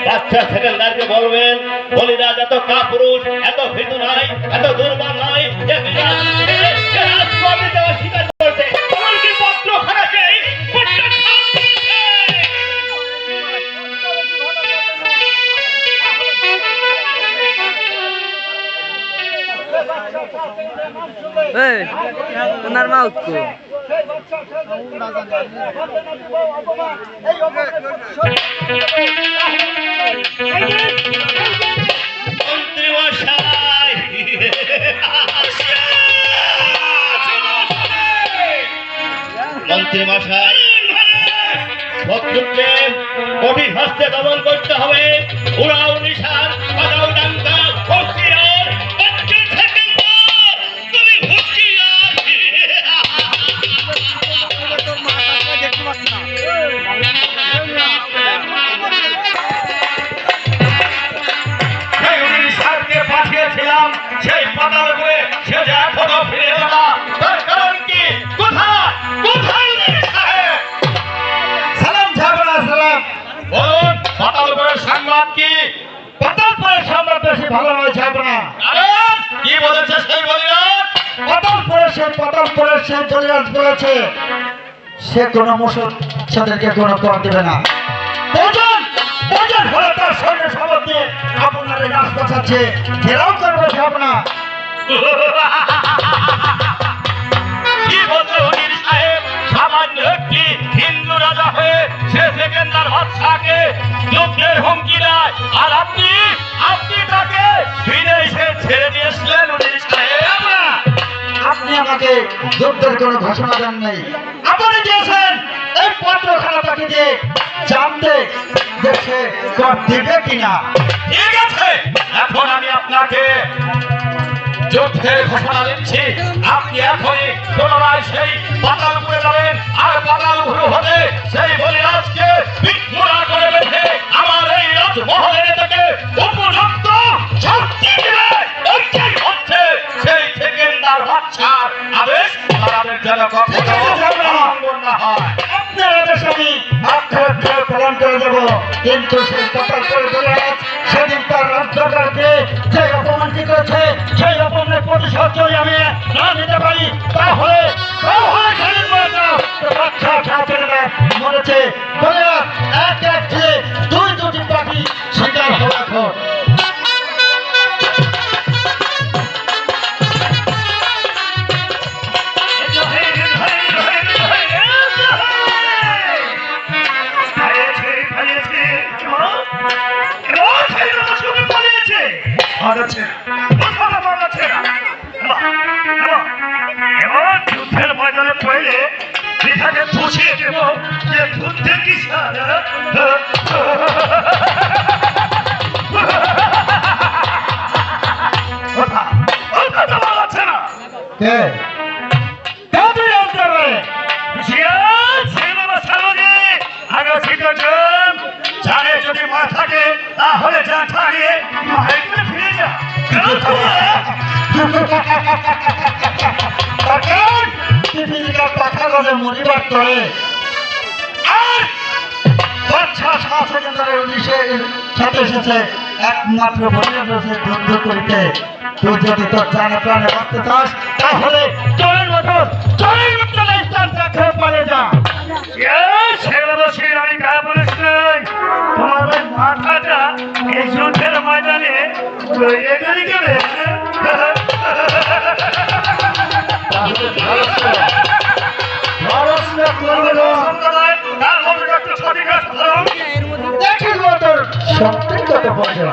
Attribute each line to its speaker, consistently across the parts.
Speaker 1: বাচ্চা সেকেন্ডারকে বলবেন বলিরাজ এত কাপুরুষ, এত ভীতু নাই, এত দুর্বল নাই যে রাজপথে দেওয়া স্বীকার করছে। এমনকি পত্র খানাকে
Speaker 2: ওনার মা উৎকো
Speaker 1: মন্ত্রী মশাই, শত্রুকে কঠিন হস্তে দমন করতে হবে। উড়াও নিশান, বাজাও ডাঙ্কা, হুঁশিয়ার, বাচ্চা সেকেন্ডার, তুমি হুঁশিয়ার। পাঠিয়েছিলাম সেই পাতাল করে সে যে এখনো ফিরে এলো না, তার কারণ কি? কোথায় কোথায় সালাম ঝাবনা সালাম বলুন। পাতালপুরের সংবাদ কি?
Speaker 3: পাতালপুরের সংবাদ বেশি ভালো নয় ঝাবনা।
Speaker 1: আরে কি বলেছে সেই বলিরাজ?
Speaker 3: পাতালপুরের সে বলিরাজ বলেছে সে কোনো মুসলমানদেরকে কোনো কর দেবে না। প্রয়োজন হলে তার সৈন্য সামর্থ্য দিয়ে আপনার এই রাজপথ আছে ঘেরাও করবে ঝাবনা।
Speaker 1: কি বলছে উনির সাহেব? সামান্য একটি হিন্দু রাজা হয়ে সে সেকেন্ডার বাদশাকে যুদ্ধের হুমকি দেয়, আর আপনি তাকে ফিরে এসে ছেড়ে দিয়েছিলেন উনির সাহেব।
Speaker 3: আপনি আমাকে যুদ্ধের কোনো ঘোষণা দেন নাই, আপনি দিয়েছেন এই পত্রখানাটাকে দিয়ে জানতে দেখে কর দিবে কিনা।
Speaker 1: ঠিক আছে, এখন আমি আপনাকে যুদ্ধের ঘোষণা দিচ্ছি। আপনি এখনই পুনরায় সেই পাতালপুরে যাবেন, আর পাতালপুর হতে সেই বলিরাজকে বিক্ষুরা করে বেঁধে আমার এই রাজমহলের থেকে উপযুক্ত শাস্তি দিবে। ওইটাই হচ্ছে সেই সেকেন্ডার বাদশার আদেশ। তাদের যেন কখনো অমঙ্গল না হয়।
Speaker 3: আপনার আদেশ আমি আক্ষেপ পালন করে দেবো, কিন্তু সেই পাতালপুরের বলিরাজ সেদিন তার রাজ্যটাকে যে অপমানটি করেছে সেই অপমানের প্রতিশোধ যদি আমি না নিতে পারি তাহলে মরেছে বলিরাজ এক এক ছেলে দুটি পাখি শিকার হওয়া এখন।
Speaker 1: যুদ্ধের ময়দানে পড়লে পিঠাকে বুঝিয়ে দেব যে যুদ্ধের কি জানে যদি মা থাকে তাহলে যা থাকে ফিরে যা।
Speaker 3: মরিবার করে সাথে এসেছে একমাত্র যুদ্ধ করিতে। তুই যদি তোর জানে প্রাণে বাঁচতে চাস তাহলে চলের মতো পারে যা।
Speaker 1: আমি কা বলেছিলাম তোমাদের মাথাটা এই যুদ্ধের ময়দানে
Speaker 3: সত্যি কথা বলছে।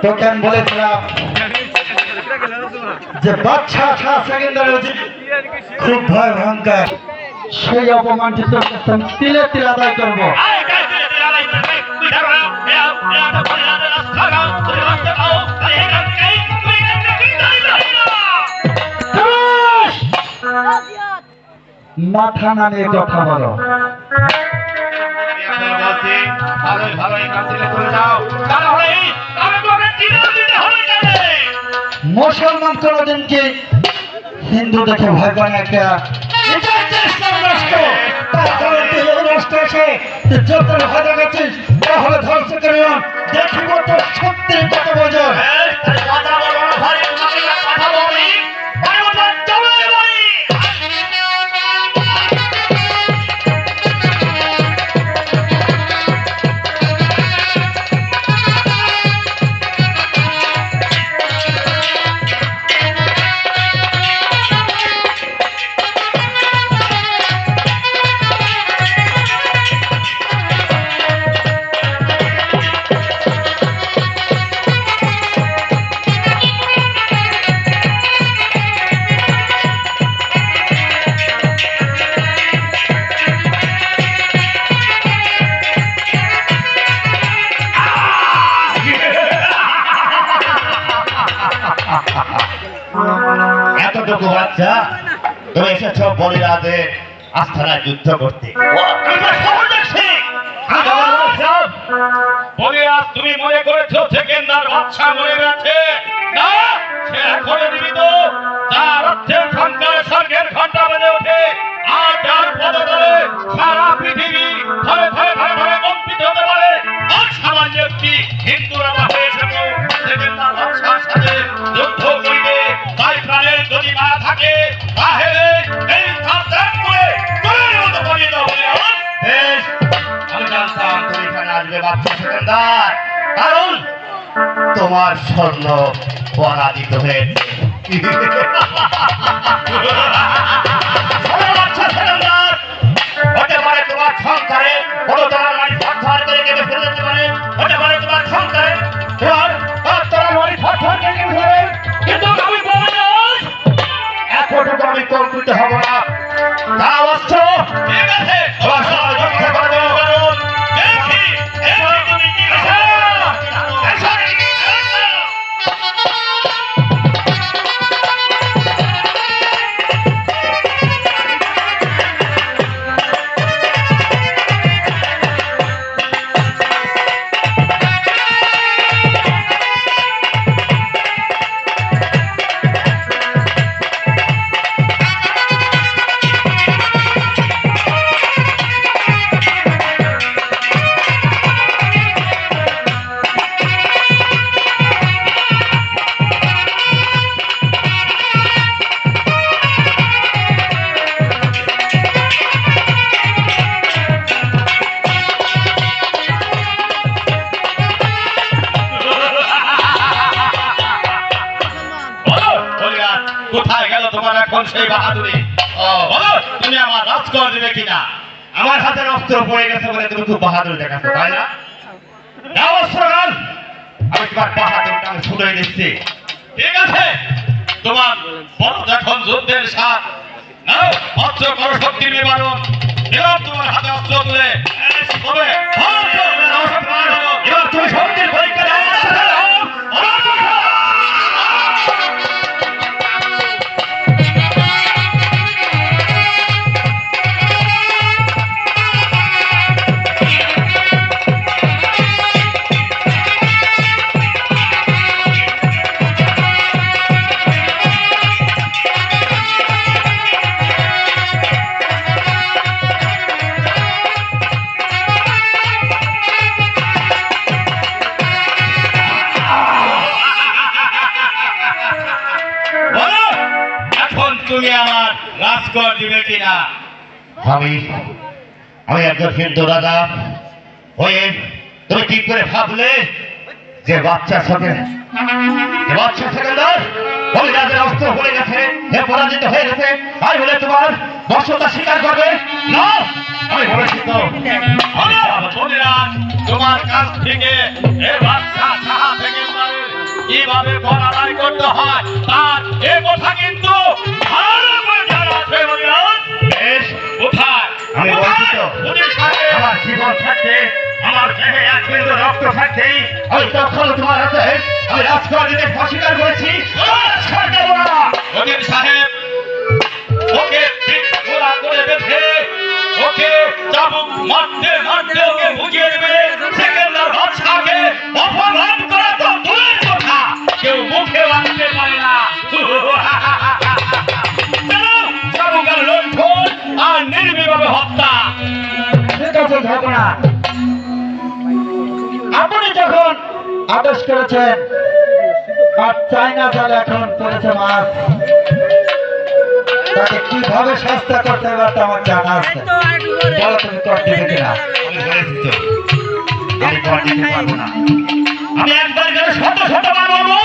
Speaker 3: তোকে আমি বলেছিলাম যে বাচ্চা ছাড়া সেকেন্ডারি খুব ভয় ভয়ঙ্কর, সেই অপমানটি তোর কাছে আমি তিলে তিলে আদায় করবো। মাথা নামিয়ে কথা বলো। মুসলমান কোনদিন কি হিন্দু দেখে ভয় পায় না? একটা তাহলে ধ্বংস করে দেখিব তো সত্যি কত বোঝো।
Speaker 2: এতটুকু বাচ্চা তুমি এসেছ বলিরাজে আস্থানায় যুদ্ধ করতে।
Speaker 1: বলিরাজ তুমি মনে করেছো সেকেন্দার বাচ্চা মরে গেছে? না, সে এখনো জীবিত। তার অর্থের সংখ্যায় স্বর্গের ঘন্টা বেজে ওঠে, আর তার পদতলে সারা পৃথিবী ধরে ধরে ধরে ধরে কম্পিত হতে পারে। আর সামান্য একটি হিন্দু রাজা হয়েছে সেকেন্দার বাচ্চার সাথে যুদ্ধ করিতে, তাই প্রাণের যদি মায়া থাকে তাহলে এই স্থান ত্যাগ করে তোর মতো করিয়ে দাও বলিরাজ।
Speaker 2: বেশ, আমি জানতাম তুমি এখানে আসবে বাচ্চা সেকেন্দার, কারণ তোমার স্বর্ণ পরাজিত হয়েছে। বাচ্চা সেকেন্দার, হতে পারে তোমার সংসারে কোনো তোমার মানি ফাঁক করে কেটে ফেলে যেতে পারে, হতে পারে তোমার সংসারে তোমার মানি ফাঁক করে কেটে ফেলে, কিন্তু আমি বলিরাজ এতটুকু আমি কল্পিত হব না। তা অবশ্য
Speaker 1: ঠিক আছে,
Speaker 2: তোমার সঙ্গে যুদ্ধ করবো।
Speaker 1: দেখি তুমি কি করো। কোথায় গেল তোমার এখন সেই বাহাদুরি? বলো, তুমি আমার রাজকর দেবে কিনা?
Speaker 2: আমার হাতের অস্ত্র পড়ে গেছে বলে তুমি খুব বাহাদুর দেখাচ্ছ, তাই না? দাও অস্ত্রগান, আমি তোমার বাহাদুরটা আমি শুধুই দিচ্ছি।
Speaker 1: ঠিক আছে, তোমার বড় যখন যুদ্ধের সাথ নাও, অস্ত্র করো শক্তি নিবারণ। এবার তোমার হাতে অস্ত্র তুলে তবে
Speaker 2: এবার তুমি শক্তির পরীক্ষা দাও।
Speaker 1: তুমি আমার রাজকর দিবে কিনা?
Speaker 2: আমি একজন হিন্দু রাজা হয়ে তুমি কি করে ভাবলে যে বাচ্চা সেকেন্দার বলিরাজের অস্ত্র পড়ে গেছে, হে পরাজিত হয়ে গেছে, তাই বলে তোমার বর্ষতা স্বীকার করবে না? আমি বলেছি তো
Speaker 1: বলিরাজ তোমার কাছ থেকে এ বাচ্চা কিভাবে কর আদায় করতে হয় তার এ কথা কিন্তু ভালো করে জানা আছে মহারাজ।
Speaker 2: বেশ,
Speaker 1: কোথায়
Speaker 2: আমি বলছি তো,
Speaker 1: উজির সাহেব,
Speaker 2: আমার জীবন থাকতে, আমার দেহে এক বিন্দু রক্ত থাকতেই ওই দখল তোমার হাতে আমি রাজকুমার দিতে অস্বীকার করেছি। রাজকুমার দেব না।
Speaker 1: উজির সাহেব, ওকে ঠিক ঘোড়া করে বেঁধে ওকে চাবুক মারতে মারতে ওকে বুঝিয়ে দেবে সেকেন্ডার বাদশাকে অপমান করা তো দূরের কথা, কেউ মুখে আনতে পারে না। চলো, চাবুকের লণ্ঠন আর নির্মমভাবে হত্যা।
Speaker 3: ঠিক আছে ঝগড়া, আপনি যখন আদেশ করেছেন আর চাইনা জাল এখন পড়েছে মাছ, তাকে কিভাবে শাস্তি করতে হবে তা আমার জানা আছে। বলো তুমি করতে দেবে কিনা?
Speaker 2: আমি বলেছি তো, আমি কর দিতে পারবো না। আমি একবার গেলে শত শত বার বলবো,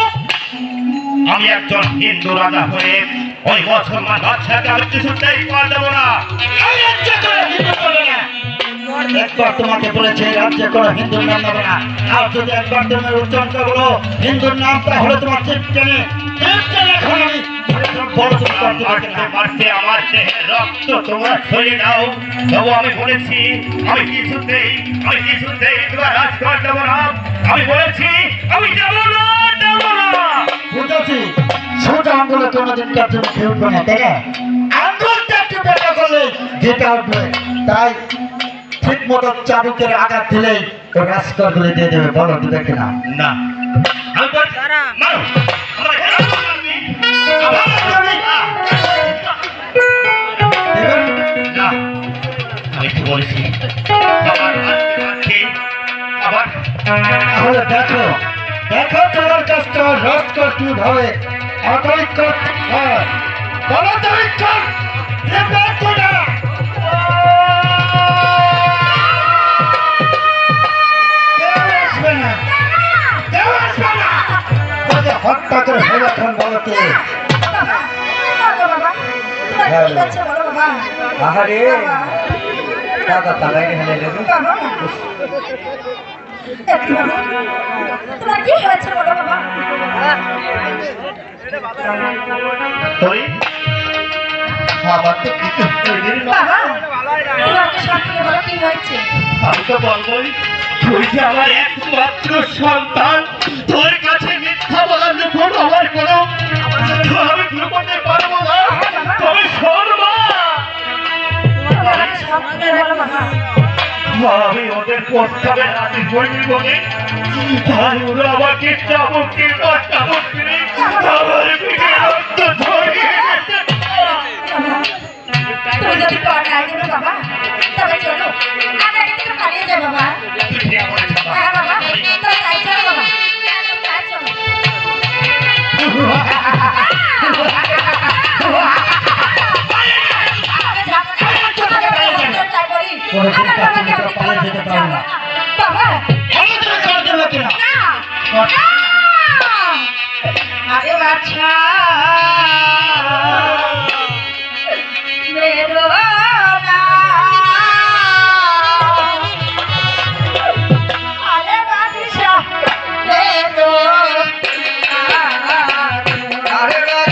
Speaker 2: আমি একজন হিন্দু রাজা হয়ে ওই মুসলমান বাদশাকে আমি কিছুতেই কর দেবো না।
Speaker 3: আমি রাজ্য করে হিন্দু করবে না। একবার তোমাকে বলেছে রাজ্য করে হিন্দুর নাম নেবে না, আর যদি একবার তুমি উচ্চারণ করো হিন্দুর নাম, তাহলে তোমার চিপ টেনে এখন আমি বড় তুমি করতে পারবে না।
Speaker 2: মারতে মারতে আমার দেহের রক্ত তোমরা সরিয়ে দাও, তবু আমি বলেছি আমি কিছুতেই তোমার রাজকুমার দেবো না। আমি বলেছি আমি দেবো না, দেবো না।
Speaker 3: বুঝেছি, সোজা আঙ্গুলে কোনোদিন কার জন্য কেউ উঠবে না, তাই না? আঙ্গুলটা একটু বেটা করলে যেটা উঠবে, তাই ঠিক মতো চাবুকের আঘাত দিলেই ও রাস্তার গুলি দিয়ে দেবে। বলো দিবে কিনা?
Speaker 2: না, আমি বলছি মারো, আমার হেরা মারবি।
Speaker 3: দেবেন?
Speaker 2: না, আমি কি বলেছি আবার মারতে আবার
Speaker 3: তাহলে দেখো দেখো তোমার কাজটা রদ কর কিভাবে আদায় করতে হয়। বলো তুমি কর, দেবে কিনা? কেউ আসবে না, কেউ আসবে না। তাকে হত্যা করে ফেলে এখন বলো কে? আহারে দাদা তালাই হেলে দেবে।
Speaker 4: তোমার কি হয়েছে বলো বাবা?
Speaker 2: তুই আমার তো কিছু হয়নি না।
Speaker 4: বাবা, তোমাকে সব থেকে বলো কি হয়েছে?
Speaker 2: আমি তো বলবোই তুই যে আমার একমাত্র সন্তান, তোর কাছে মিথ্যা বলার যখন আমার কোনো আমি লুকোতে পারবো না। তবে শোন মা,
Speaker 4: তোমাকে সব থেকে বলো বাবা।
Speaker 2: আমি ওদের প্রস্তাবে রাজি হইনি বলে তাই ওরা আমাকে চাবুক দিয়ে আমার পিঠে রক্ত ঝরিয়ে দিয়েছে।
Speaker 4: তুমি যদি পর না দিবে বাবা, তবে চলো আমরা এখান থেকে পালিয়ে যাই বাবা।
Speaker 2: তুই আমার ছাড়া
Speaker 4: হ্যাঁ বাবা, তো তাই চলো বাবা, তাই চলো।
Speaker 3: কোনো দিন কাছে মিত্র পালিয়ে যেতে পারবে না।
Speaker 4: বাবা,
Speaker 3: আমাদের কর দেবে কিনা?
Speaker 4: আরে বাচ্চা মেরো না, আরে বাচ্চা মেরো
Speaker 3: আরে বাবা,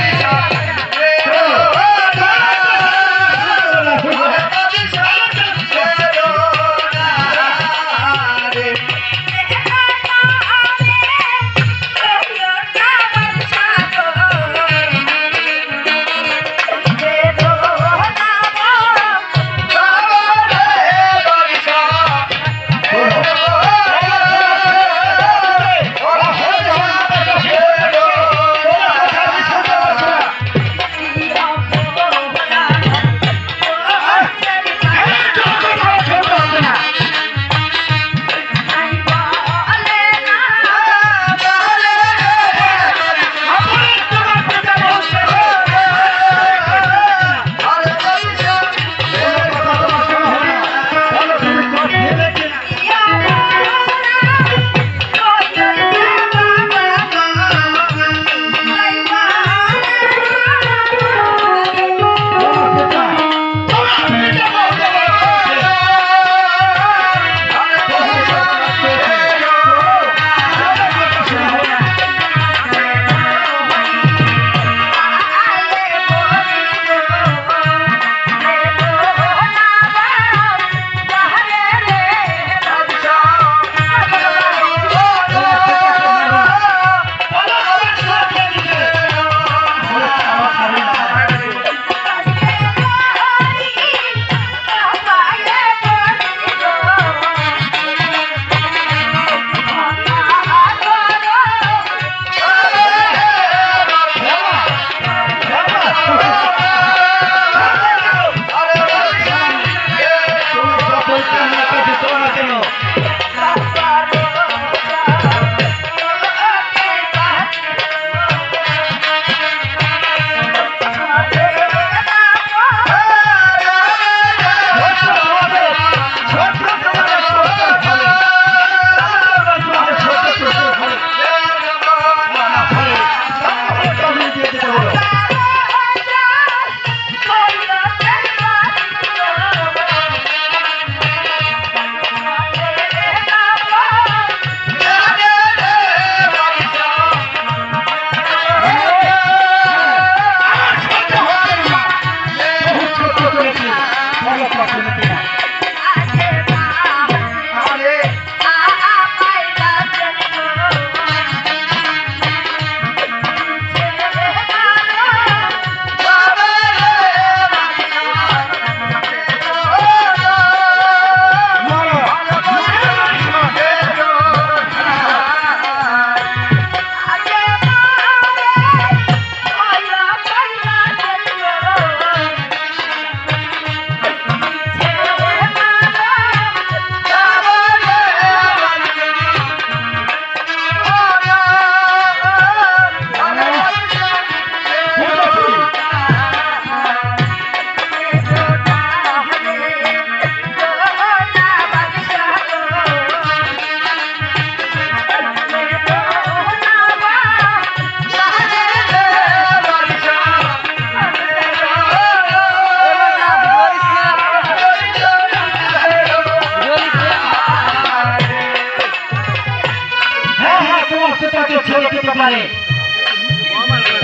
Speaker 3: পিতাকে ছেড়ে দিতে পারে,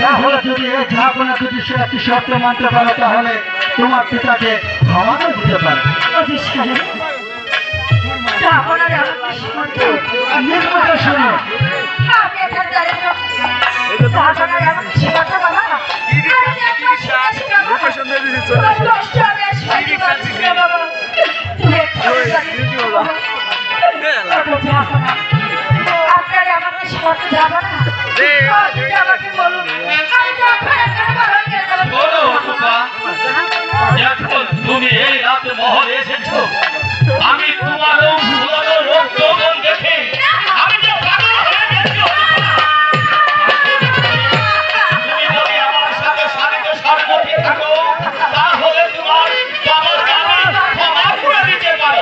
Speaker 3: তাহলে যদি এই ঝাপনা যদি সে একটি শর্ত মানতে পারে তাহলে তোমার পিতাকে ক্ষমাও দিতে পারে।
Speaker 4: আপনার আমার শর্ত
Speaker 3: নির্মতা শুনো,
Speaker 4: আমি এখানে দাঁড়িয়ে আপনার আমার শর্ত বাবা আমি আপনার সাথে বাবা কষ্ট হবে সাথে বাবা তুমি আপনার আমাকে শর্ত যাবো না আপনি আমাকে বলুন আমি যখন একটা বারণ করে দেবো
Speaker 1: বলো রূপা, এখন তুমি এই রাতে মহলে এসেছো, আমি তোমার রক্ত দেখে আমি যে পাগল হয়ে গেছি। তুমি যদি আমার সাথে শাড়িতে সর্বতি থাকো তাহলে তোমার বাবাকে আমি ক্ষমা করে দিতে পারি।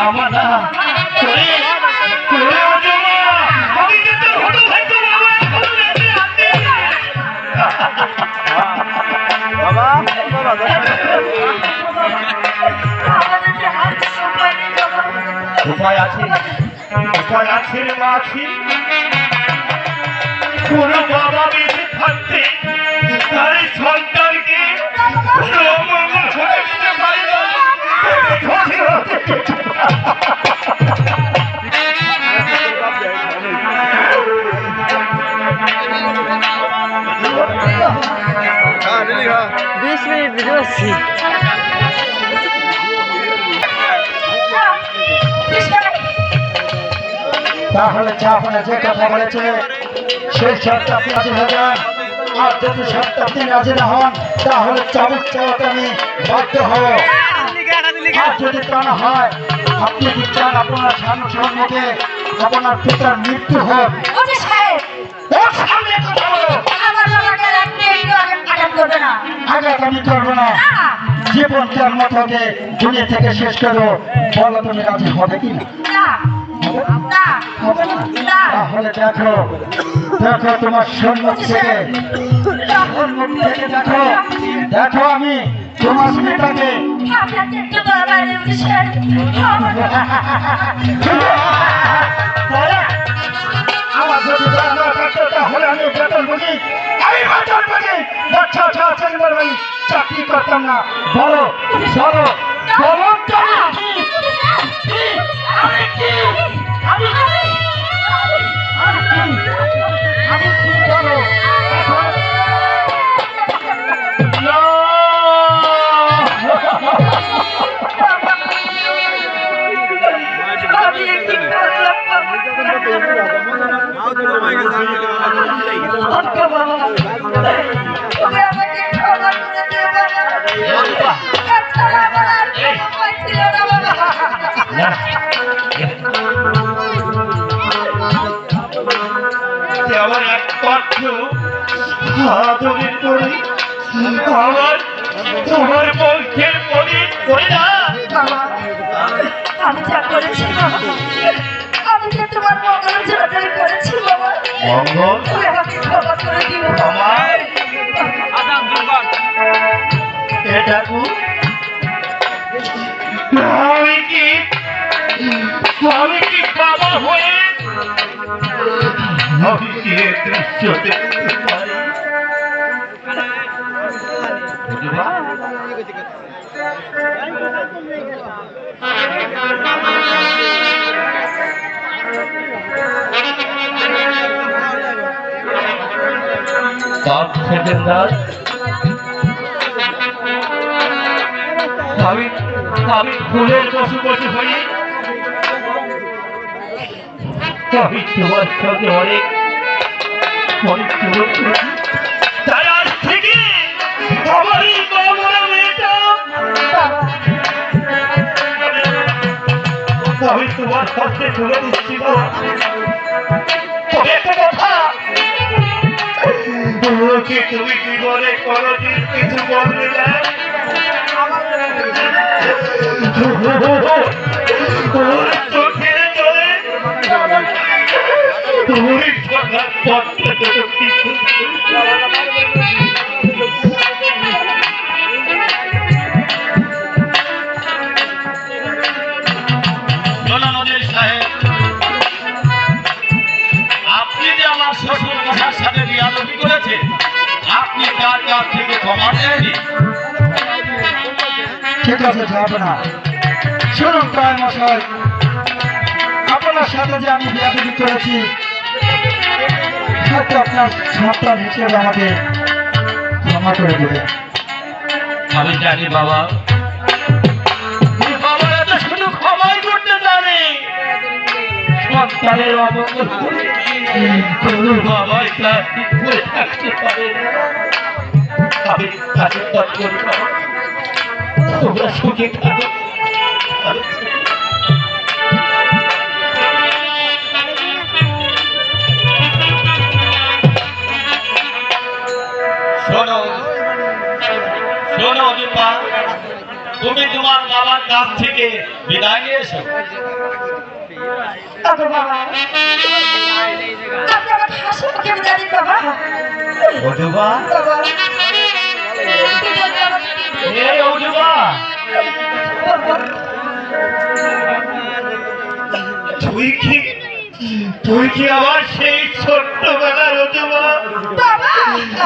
Speaker 1: আমার না
Speaker 2: উপায় আছে, উপায় আছে রে মা, আছে। কোন বাবা বেঁচে থাকতে তার সন্তানকে কোনো অমঙ্গল হতে দিতে পারে না।
Speaker 3: তাহলে ঝাপনা যে কথা বলেছে সেই শর্ত আপনি রাজি হয়ে যান। আর যদি শর্ত আপনি রাজি না হন তাহলে চাবুক চাওয়াতে আমি বাধ্য হব। আর যদি তা না হয় আপনি কি চান আপনার সম্মুখে আপনার পিতার মৃত্যু হোক? ওর সামনে কথা বলো। আঘাত আমি করবো না, জীবন জন্ম থেকে দুনিয়া থেকে শেষ করবো। বলো তুমি রাজি হবে কি না? হবে না? তাহলে দেখো দেখো তোমার সম্মুখ থেকে দেখো দেখো আমি তোমার পিতাকে আমার যদি না থাকতো তাহলে আমি বেতন বুঝি, আমি বেতন বুঝি চাকরি করতাম না। বলো বলো বলো আমি কি বলো
Speaker 2: আমার একমাত্র আদরের করি, আমার তোমার বংশের পরিণ করে না।
Speaker 4: আমি যা করেছি বাবা, আমি যে তোমার মঙ্গলের জন্য করেছি বাবা,
Speaker 2: মঙ্গল
Speaker 4: তুমি আমাকে ক্ষমা করে দিও
Speaker 2: আমার এটা আমি কি বাবা হয়ে আমি কি এ দৃশ্য দেখতে পারি? আমি ফুলের পশু হই, আমি তোমার সঙ্গে অনেক অনেক তাই আজ থেকে আমার এই বাবা মেয়েটা আমি তোমার কাছে তুলে দিচ্ছি না। তবে একটা কথা, ওকে তুমি জীবনে কোনোদিন কিছু বলবে না। ওর চোখের জলে ওর চোখার পথটা কিছু
Speaker 1: ক্ষমা চাইবি।
Speaker 3: ঠিক আছে যাব না। শুনুন প্রায় মশাই, আপনার সাথে যে আমি বিয়াদবি করেছি, হয়তো আপনার সন্তান হিসেবে আমাকে ক্ষমা করে দেবে।
Speaker 1: আমি জানি বাবা, বাবারা তো শুধু ক্ষমাই করতে জানে, সন্তানের অমঙ্গল করে কোনো বাবাই তার করে থাকতে পারে না। আমি তাকে তৎ করি বাবা, তোমরা সুখে থাকো। শোনো শোনো দীপা, তুমি তোমার বাবার কাছ থেকে বিদায় নিয়ে এসো।
Speaker 4: বাবা বাবা আপনি আমার হাসি মুখে বিদায় দিন বাবা।
Speaker 1: অজুবা,
Speaker 4: বাবা বিদায় দিন আমাকে।
Speaker 1: এই অজুবা,
Speaker 4: বাবা
Speaker 2: তুই কি আবার সেই ছোট্টবেলার অজুবা,
Speaker 4: বাবা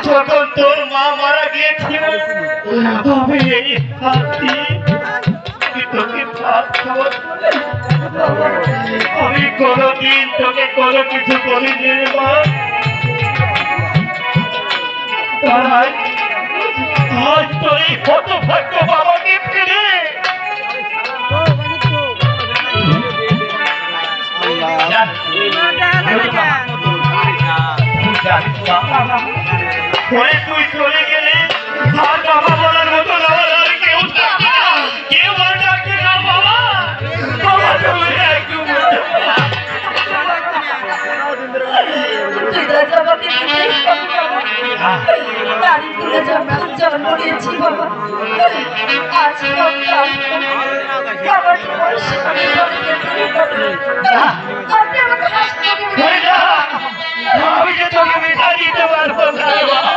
Speaker 2: যখন তোর মা মারা গিয়েছিল, আমি এই হাত দিয়ে তোকে ভাত খাওয়াচ্ছি। আমি কোনোদিন তোকে কোনো কিছু বলিনি রে মা। আজ আজ তোর এই হতভাগ্য বাবাকে ফিরে করে তুই চলে গেলে আর বাবা বলার মতো আমার আর কেউ থাকবে না। কেউ আর ডাকবে না বাবা। বাবা তুমি একটু
Speaker 4: বিদায় দিন আমাকে বিদায় দিন বাবা। নারী তুলে যখন জন্ম নিয়েছি বাবা, আজ সন্তান বাবার তোমার স্বামী করে গেছে বাবা। আপনি আমাকে হাসি মুখে বিদায় দিন বাবা।
Speaker 2: আমি যে তোকে মিঠা দিতে পারবো না রে বাবা।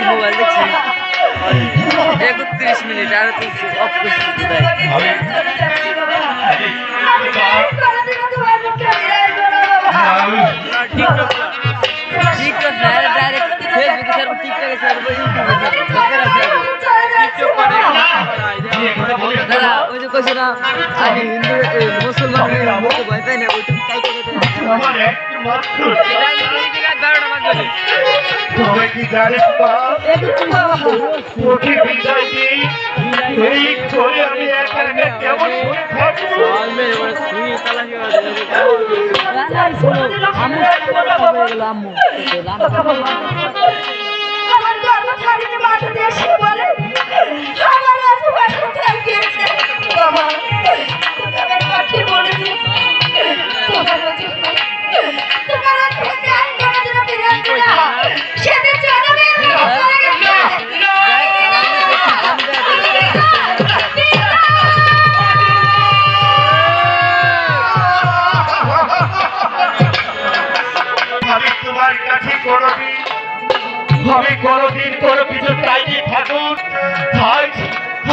Speaker 5: মোবাইল দেখছি 31 মিনিট আর তুই অফ করছিস তাই টিকটক ডাইরেক্ট ফেসবুকে স্যার টিকটকে স্যার দাদা ওই যে কইছো না আমি হিন্দু মুসলমান ভয় পাই না ওইটুকু কাইতে
Speaker 3: তুমি কি জানিস তোকে বিদায় দিই এই করে আমি একা একা কেমন করে থাকবো
Speaker 4: আমার কর্মচারীকে মাথা দিয়ে সে বলে আমার আজীবন কোথায় গিয়েছে বাবা তুমি আমার পাঠিয়ে বলেছি তোমার কাছে আইন করার জন্য ফিরে আসবে না সেদিন জন্মে
Speaker 3: আমি তোমার কাছে কোনোদিন কোনো কিছু চাইনি ঠাকুর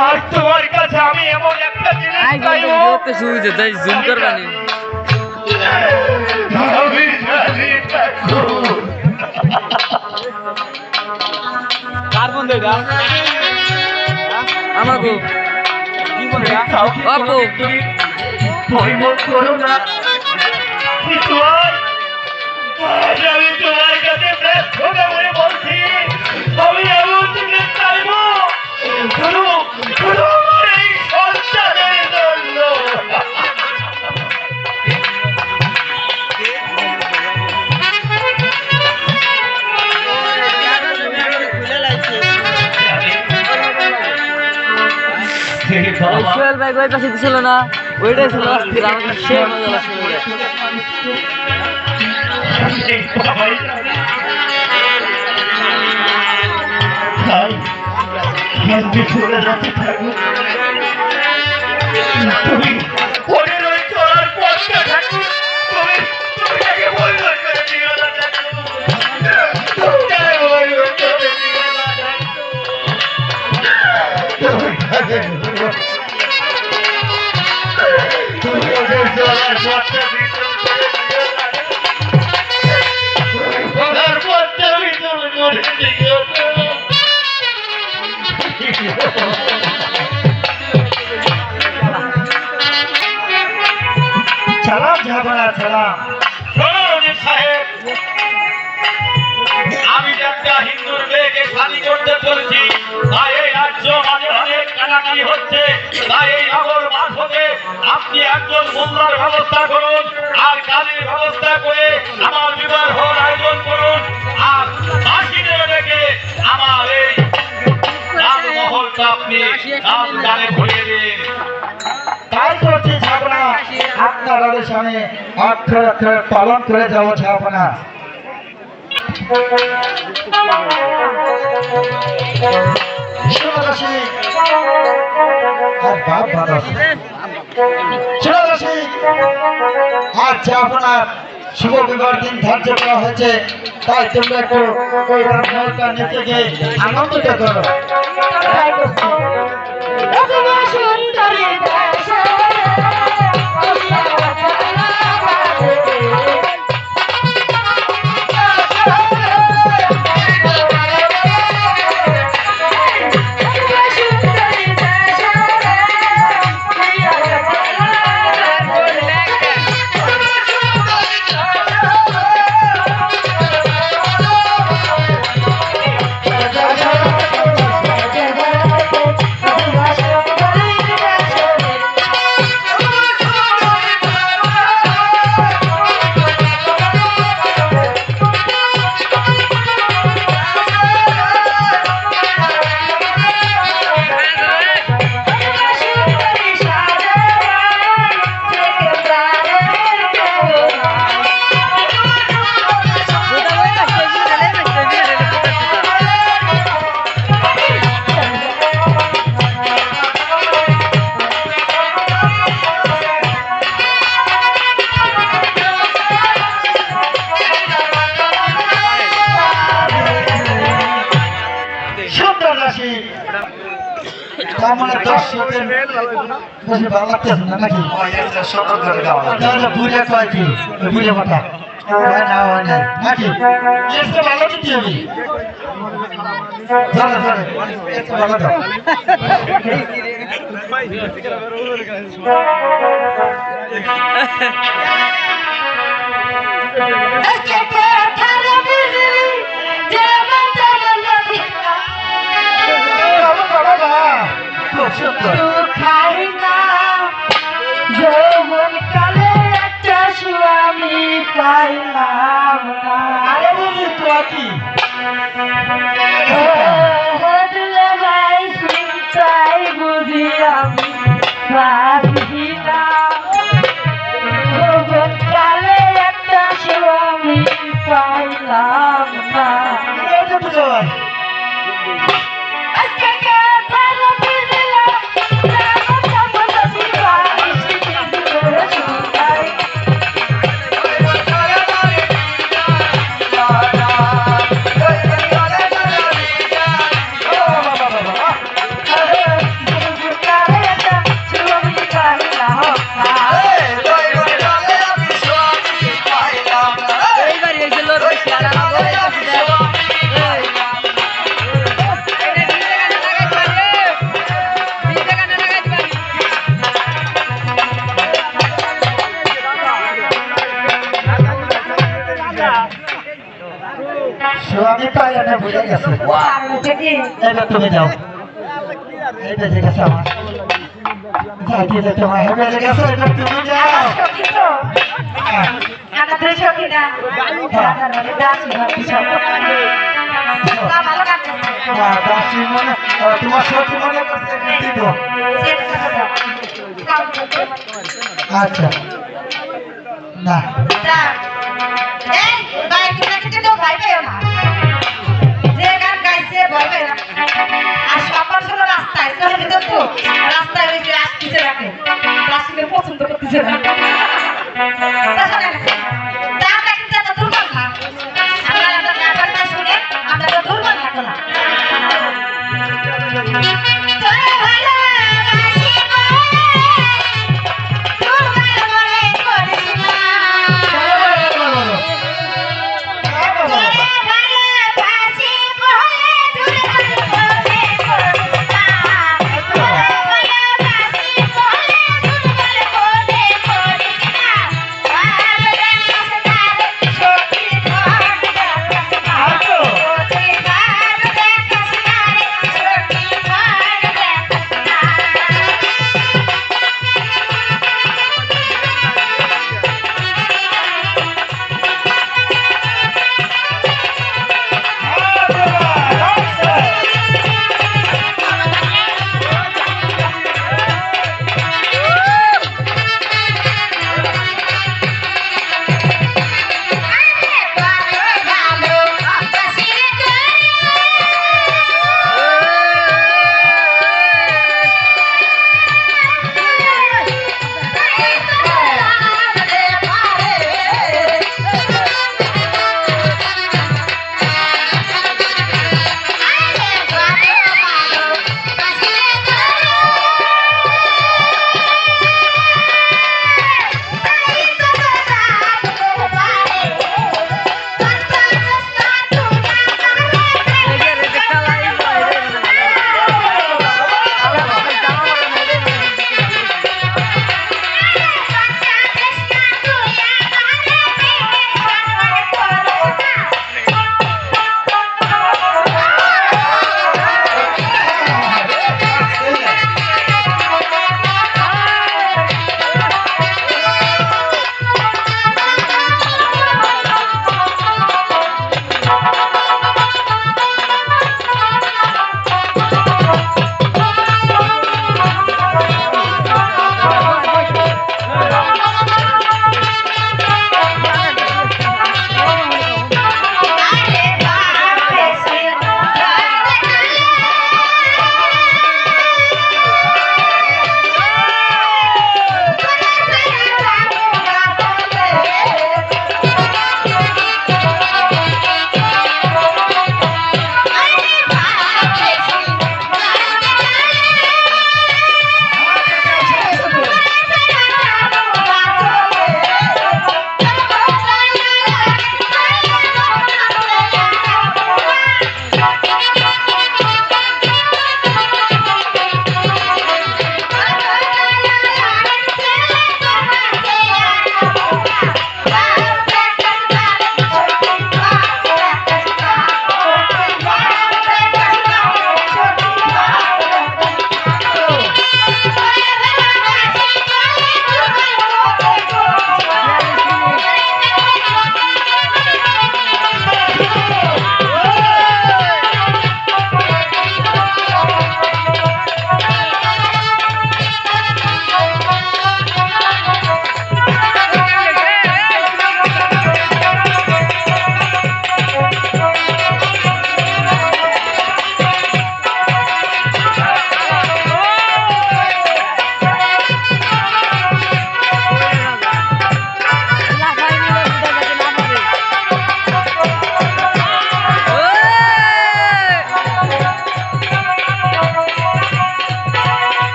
Speaker 3: আর তোমার কাছে আমি এমন একটা জিনিস চাইবো
Speaker 5: সুবিধা তাই জুম করবানি
Speaker 3: আমি জানি ঠাকুর
Speaker 5: কার বন্ধু এটা আমাগো কি বলে আপু
Speaker 3: ভয় করো না কিন্তু আজ আমি তোমার কাছে প্রার্থনা করে বলছি আমি এমন জিনিস চাইবো শুধু আমার এই সন্তানের জন্য
Speaker 5: সোহেল ভাই ওই পাশে ছিল না ওইটাই ছিল অস্থির আমাকে সে মজা লাগছিল
Speaker 3: সালাম ঝামেলা সালাম
Speaker 1: সাহেব আমি যে একটা হিন্দুর মেয়েকে শাদি করতে চলেছি তাই এই রাজ্য মাঝে অনেক কানাকানি হচ্ছে তাই এই নগর মারফতে আপনি একজন মোল্লার ব্যবস্থা করুন আর কাজের ব্যবস্থা করে আমার বিবাহ হওয়ার আয়োজন করুন আর বাসীদের ডেকে আমার এই রাজমহলটা আপনি রাজধানে ঘুরিয়ে দিন।
Speaker 3: তাই করছি ছাপনা আপনার আদেশানে অক্ষর অক্ষর পালন করে যাবো ছাপনা আচ্ছা আপনার শুভ বিবাহ দিন ধার্য করা হয়েছে তাই তোমরা একটু ওই মহলটা নিতে গিয়ে আনন্দটা করো
Speaker 4: সুন্দরী দেশে
Speaker 3: আমার দর্শকের বেশি ভালো লাগতেছে না নাকি তাহলে বুঝে কয় কি বুঝে কথা হয় না হয় না নাকি চেষ্টা ভালো দিতে হবে চলো চলো একটু ভালো দাও খুব সুন্দর
Speaker 4: খাই না যৌবন কালে একটা স্বামী পাইলাম না
Speaker 3: আরে বুঝি তো কি
Speaker 4: বদলে ভাই চিন্তাই বুঝি আমি পারিলাম যৌবন কালে একটা স্বামী পাইলাম না
Speaker 3: এই তো বুঝাই
Speaker 5: এইবার এই যে লোক সারা না বলে
Speaker 3: স্বামী পাইলে না বুঝে গেছে এইবার তুমি যাও এইটা যে গেছে আমার যাইতে তোমার হেবে গেছে এটা তুমি যাও হ্যাঁ দাসী মনে তোমার সত্যি মনে করছে দিব আচ্ছা না
Speaker 4: পছন্দ করতেছে না দুর্বল না আমরা শুনে আমরা দুর্বল থাকো না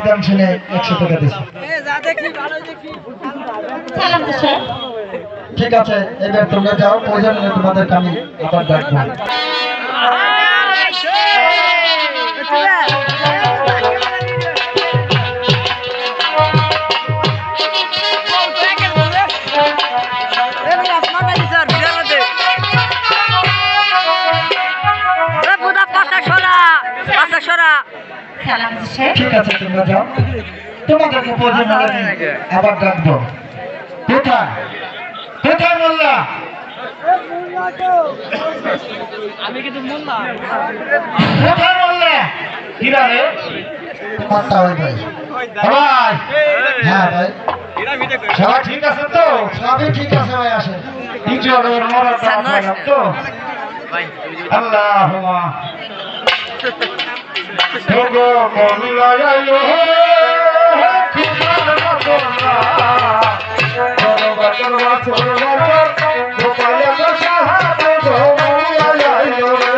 Speaker 3: গান শুনে 100 টাকা দিচ্ছি।
Speaker 4: সালাম স্যার।
Speaker 3: ঠিক আছে, এবার তোমরা যাও, প্রয়োজন হলে তোমাদেরকে আমি আবার ডাকবো।
Speaker 4: সালাম স্যার।
Speaker 3: ঠিক আছে, তোমরা যাও, তোমাদেরকে প্রয়োজন হলে আমি আবার ডাকবো। কোথায় কোথায় মোল্লা? কোথায় মোল্লা? কিরা রে? তোমারটা ওই ভাই। ভাই, হ্যাঁ ভাই, সবাই ঠিক আছে তো? সবই ঠিক আছে ভাই, আসে ইজরের মরাটা পাইলাম তো। আল্লাহুম্মা তোগো মোল্লা আইলো রে, খুদার মাতনা করবা করবা করবা গোপালে তো সাহাবে গো মোল্লা আইলো রে।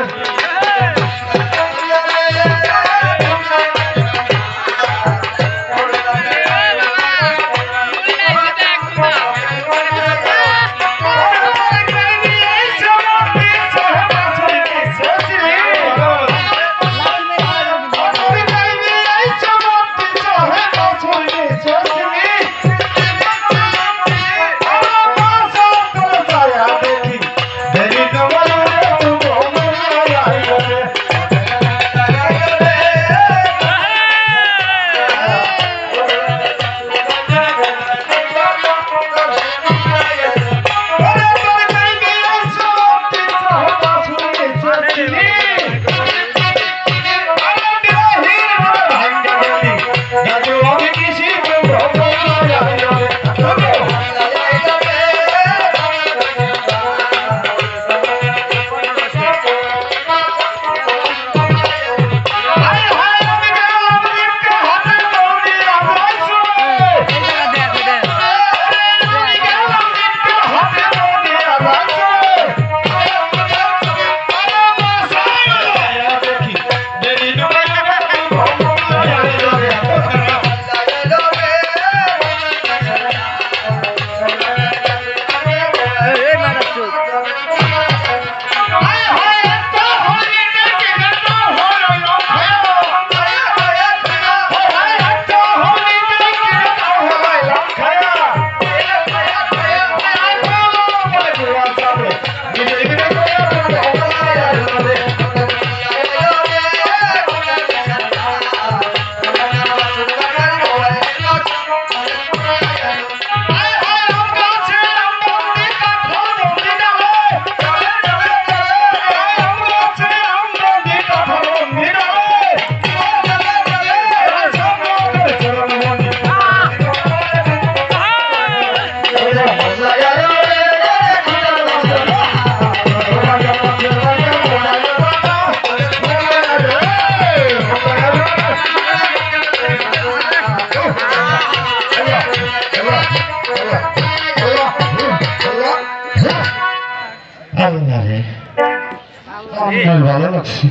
Speaker 3: আমার ভালো লাগছে।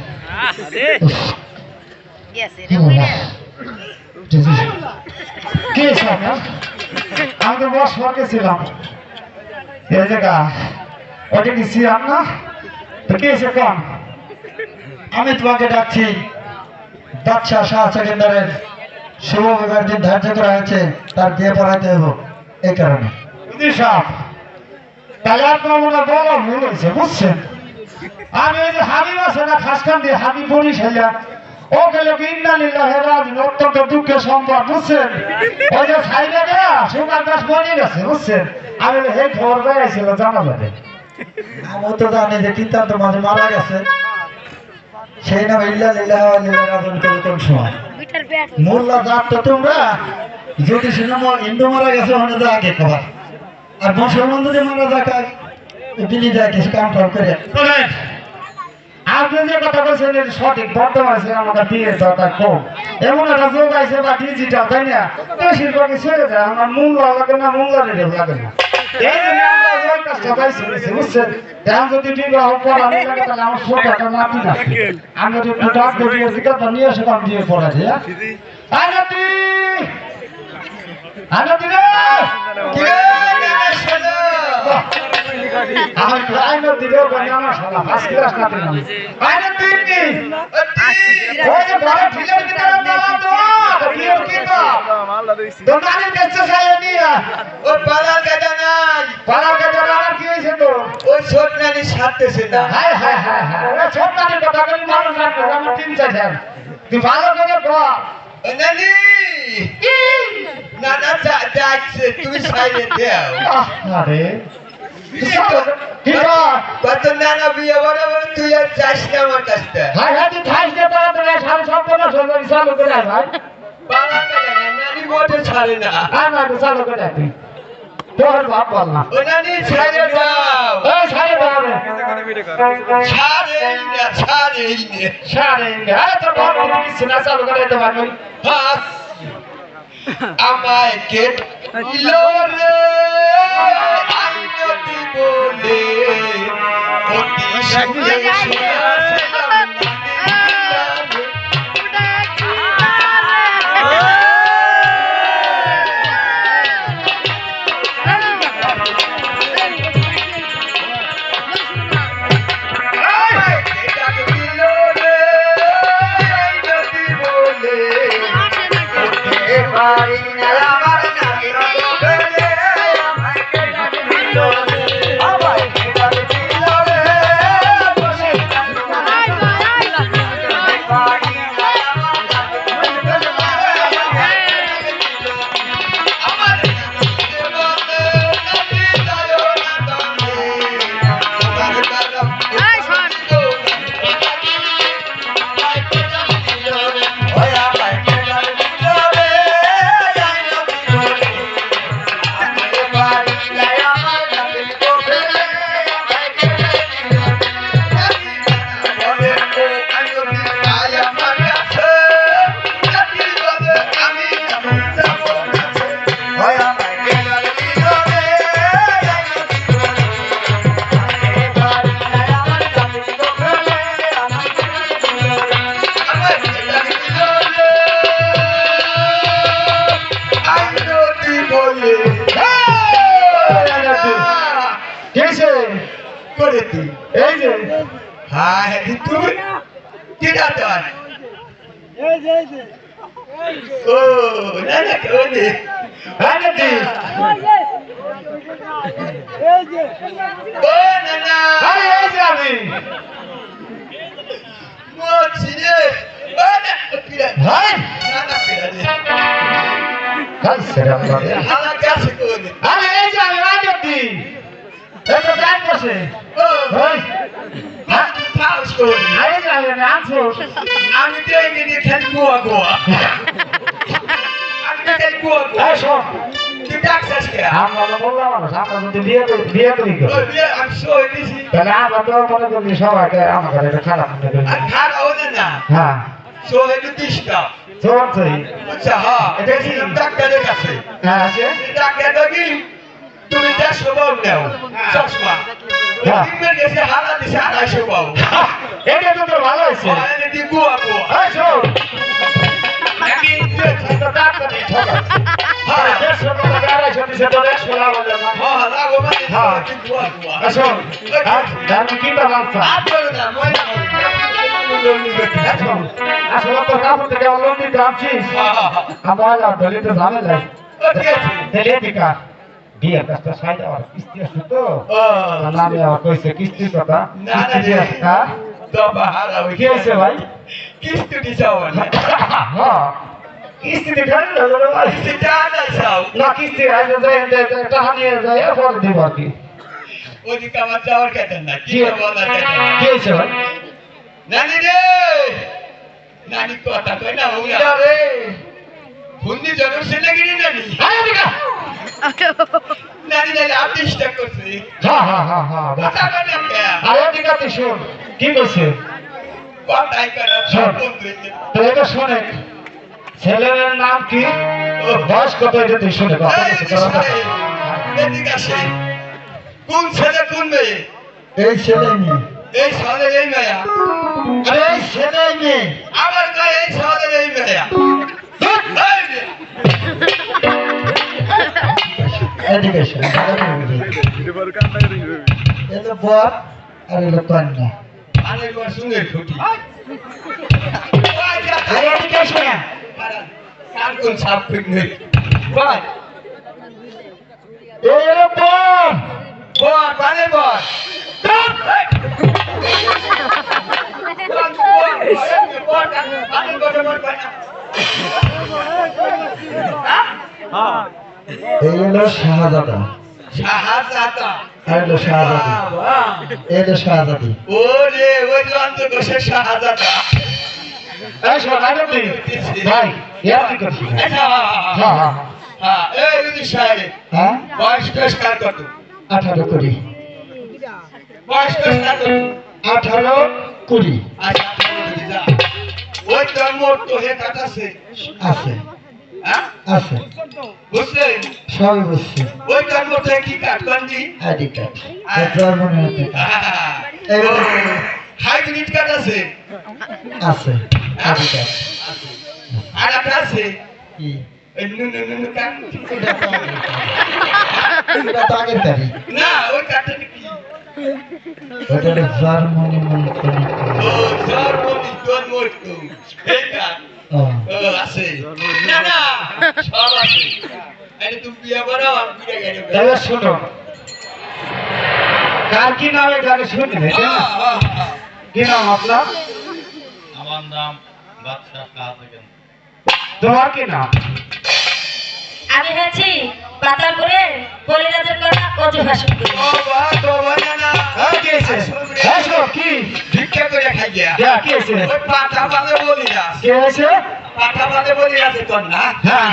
Speaker 3: কে সামনে? আমি তো বস ছিলাম এই জায়গা, ওটা কি ছিলাম না? তো কে এসে কম? আমি তোমাকে ডাকছি বাদশাহ শাহ সেকেন্ডারের শুভ বিবাহের দিন ধার্য করা হয়েছে, তার বিয়ে পড়াইতে হবো, এই কারণে। সাহেব, তাহলে আপনার মনে বড় ভুল হয়েছে, বুঝছেন? আমি ওই যে হাবিব আছে না, খাসখান দিয়ে হাবিব বলি খেলাম, ও গেল কি অত্যন্ত দুঃখের সম্পদ, বুঝছেন? ওই যে সাইডে দেয়া সুগার দাস বলে গেছে, বুঝছেন? আমি হে খবর পেয়েছিল জানা যাবে। আমি তো জানি যে কীর্তান্ত মাঝে মারা গেছে, সেই নাম ইল্লা লিল্লাহ ওয়া ইন্না ইলাইহি রাজিউন কোন সময় মোল্লা জাত তো তোমরা, যদি সিনেম হিন্দু মারা গেছে ওখানে যা আগে খবর, আর মুসলমান যদি মারা যায় বিলি যায় কিছু কাম কাম করে। আপনি যে কথা বলছেন এটা সঠিক, বর্তমানে আমাদের বিয়ের দরকার কম, এমন একটা যোগ আছে বা ডিজিটাল, তাই না? বেশিরভাগ ছেড়ে যায়, আমার মূল্য লাগে না, মূল্য লাগে না, এই জন্য আমরা ওই কাজটা পাইছি, বুঝছেন? এখন যদি বিবাহ করা নিয়ে লাগে তাহলে আমার ছোট একটা নাতি না, আমি যদি একটু ডাক দিয়ে জিজ্ঞাসা নিয়ে এসে আমি বিয়ে পড়া দিই। আনতি আনতি রে
Speaker 2: কি রে শোনো
Speaker 3: আমার আনতি রে বানানা শালা ফাস ক্লাস না পেলাম আনতি কি ওই যে বড় ঠিলের ভিতরে দাঁড়া তো বিয়ের কি তো দোকানে বেচছে খায় নিয়া
Speaker 2: ও পালার কাটা নাই
Speaker 3: পাড়ার কাছে আর কি হইছে তো
Speaker 2: ওই ছোট নানি সারতেছে না
Speaker 3: হায় হায় হায় হায় ওই ছোট নানির কথা বলি মানুষ রাখবে আমার 3-4 তুই ভালো করে কর
Speaker 2: ও নানি না না যাচ্ছে তুমি সাইডে দাও
Speaker 3: আরে
Speaker 2: কত নানা বিয়ে বড় বড় তুই আর যাস না আমার কাছটা
Speaker 3: হায় হায় তুই খাইস না তোরা তোরা সারা সম্পূর্ণ সরকারি চালু করে আয় ভাই
Speaker 2: পালার কাটা নাই নানি মোটে ছাড়ে না
Speaker 3: আর না চালু করে আয় তুই তোর বাপ বল না
Speaker 2: ও নানি ছাড়ে দাও
Speaker 3: এই সাইড দাঁড়াবে
Speaker 2: ছাড়েই না ছাড়েই না
Speaker 3: সারে হ্যাঁ তোর বাপ কিছু না চালু করে দিতে পারবি
Speaker 2: হাস আমায় কে দিলো রে আইনতি বলে অতি সঙ্গে শুনেছিলাম এটাকে দিল রে আইনতি বলে
Speaker 3: পারি না আমার নাকি
Speaker 2: বলে আমায় কে দিল রে
Speaker 3: আমায় কি করে দিল রে বসে পারি না আমার
Speaker 2: আমার জীবনে নদী যায় না তবে তার কারণ এই শোন ওই আমায় কে দিল রে আইনতি বলে
Speaker 3: পারি না আমার নাকি
Speaker 2: বলে আমায় কে দিল বলে তো আইনতি আয় আমার কাছে জাতি বলে আমি যাব কাছে ওই আমায় কে দিল রে আইনতি
Speaker 3: পারি না আমার নাকি বলে
Speaker 2: আমায় কে দিল রে আইনতি বলে
Speaker 3: কিসে
Speaker 2: করে তুই
Speaker 3: এই যে
Speaker 2: হ্যাঁ হ্যাঁ তুই কি ডাক্তার ও না না কোনে
Speaker 3: আনতি
Speaker 2: ও না না
Speaker 3: আরে এই যে আমি
Speaker 2: মোছি রে ও না পিরা
Speaker 3: ভাই
Speaker 2: না না পিরা রে
Speaker 3: কাল সেরা করে
Speaker 2: হালা কাছে কোনে
Speaker 3: আরে এই যে আমি আনতি এটা কাজ করছে
Speaker 2: ও
Speaker 3: ভাই
Speaker 2: হাতি ফাউস কোনে
Speaker 3: আরে যে আমি আনছো
Speaker 2: আমি দেখে নি খেল গোয়া গোয়া আমি খেল গোয়া গোয়া
Speaker 3: এই সব
Speaker 2: তুই ডাক্তার কে
Speaker 3: আমরা বললাম না আমরা যদি বিয়ে করি তো
Speaker 2: ও বিয়ে আমি সই দিছি
Speaker 3: তাহলে আমরা তো মনে করি সবাইকে আমার কাছে এটা খারাপ মনে করি
Speaker 2: আর খারাপ হলে না
Speaker 3: হ্যাঁ
Speaker 2: সই দিছিটা
Speaker 3: চলছেই
Speaker 2: আচ্ছা হ্যাঁ এটা কি ডাক্তারের কাছে
Speaker 3: হ্যাঁ আছে
Speaker 2: ডাক্তার কি তুমি 150 পাও নাও চশমা
Speaker 3: হ্যাঁ।
Speaker 2: তিনবার গেছে হালা দিছে 250 পাও
Speaker 3: এটা তো তো ভালো হয়েছে
Speaker 2: ওখানে দি গোয়া গোয়া
Speaker 3: এই শোন
Speaker 2: নাকি
Speaker 3: এটা ডাক্তার নেই ঠিক আছে হ্যাঁ 150 টাকা 250 দিছে তো 150 লাভ হবে না
Speaker 2: হ্যাঁ লাগো মানে
Speaker 3: হ্যাঁ।
Speaker 2: গোয়া গোয়া
Speaker 3: এই শোন আমি কি তো লাগছে
Speaker 2: আপনার না ময়না
Speaker 3: এখন আসলে তো কাপড় থেকে অল্প নিতে আসছিস আমার দলিত ঝামেলা
Speaker 2: ওকে আছে
Speaker 3: তেলেটিকা বিয়ের কাজটা সাইড আমার কিস্তি আছে তো
Speaker 2: ও
Speaker 3: আমি আবার কইছে কিস্তির কথা
Speaker 2: না, না,
Speaker 3: কিস্তি দিয়ে আসা
Speaker 2: দবা হারা
Speaker 3: কি হয়েছে ভাই
Speaker 2: কিস্তি দিছাও না
Speaker 3: হ্যাঁ কিস্তি দিয়ে ফেলে দিলো রে ভাই
Speaker 2: কিস্তি টাকা চাও
Speaker 3: না কিস্তি আইলে যায় টাকা নিয়ে যায় এরপর দিব আর কি
Speaker 2: ওদিকে আমার যাওয়ার কেতেন না কি বলা কেতেন
Speaker 3: কি হয়েছে ভাই
Speaker 2: নানি রে নানি কথা কই না ওরা
Speaker 3: এটা রে
Speaker 2: হুন্দি জনম সেনাগিরি নানি
Speaker 3: আরে দিকা
Speaker 2: নানি নানি আপিসটা করছি
Speaker 3: হ্যাঁ হ্যাঁ হ্যাঁ হ্যাঁ
Speaker 2: কথা কই না কে
Speaker 3: আরে দিকা তুই শোন কি কইছে
Speaker 2: কথাই করা
Speaker 3: শোন।
Speaker 2: সব বন্ধু
Speaker 3: তো এটা শোনে ছেলের নাম কি ও বয়স কত এটা তুই শুনে কথা
Speaker 2: এই
Speaker 3: বলতে পারো না?
Speaker 2: এদিকে আসে কোন ছেলে কোন মেয়ে
Speaker 3: এই ছেলে মেয়ে
Speaker 2: এই সালের এই মেয়া
Speaker 3: আরে এই ছেলে মেয়ে
Speaker 2: আমার গায়ে এই সালের এই মেয়া
Speaker 3: এদিকে এসো, এলো বর আর এলো কন্যা। আরে এদিকে এসো না। এই এলো বর। এই এলো শাহজাদা। আর এলো শাহজাদি। এই এলো শাহজাদি। এই শোন, আরে তুই, ভাই, ইয়া কি করছিস? হ্যাঁ, হ্যাঁ, হ্যাঁ, 18 কুড়ি। 18 কুড়ি। আছে, আছে, সবই বুঝছি। আইডি কার্ড, জন্ম নিবন্ধন
Speaker 2: হাইব্রিড কার্ড আছে
Speaker 3: আছে, আইডি কার্ড।
Speaker 2: আর একটা আছে
Speaker 3: কি?
Speaker 2: কার্ড
Speaker 3: এটা তো আগের তারিখ।
Speaker 2: না ওই কার্ডটা কি
Speaker 3: ওটা হলো জার্মানি মন্ত্রী।
Speaker 2: ও জার্মানি জন্ম এই কার্ড
Speaker 3: ও,
Speaker 2: আছে না না সব আছে আরে তুমি বিয়ে করো আর বিয়ে গেলে
Speaker 3: তাহলে শোনো, কার কি নাম এটা আগে শুনবে? কি নাম আপনার?
Speaker 1: আমার নাম বাদশাহ কাজী।
Speaker 3: তোমার কি নাম?
Speaker 4: আমি হচ্ছি পাতালপুরের কলিরাজের কন্যা অজু ভাষণ করি।
Speaker 2: ও বাবা তো বানা না
Speaker 3: কি হয়েছে? আসো, কি?
Speaker 2: ভিক্ষা করে খাই গিয়া
Speaker 3: কি হয়েছে?
Speaker 2: ওই পাটা পালে বলি না
Speaker 3: কি হয়েছে?
Speaker 2: পাটা পালে বলি আছে তোর না
Speaker 3: হ্যাঁ,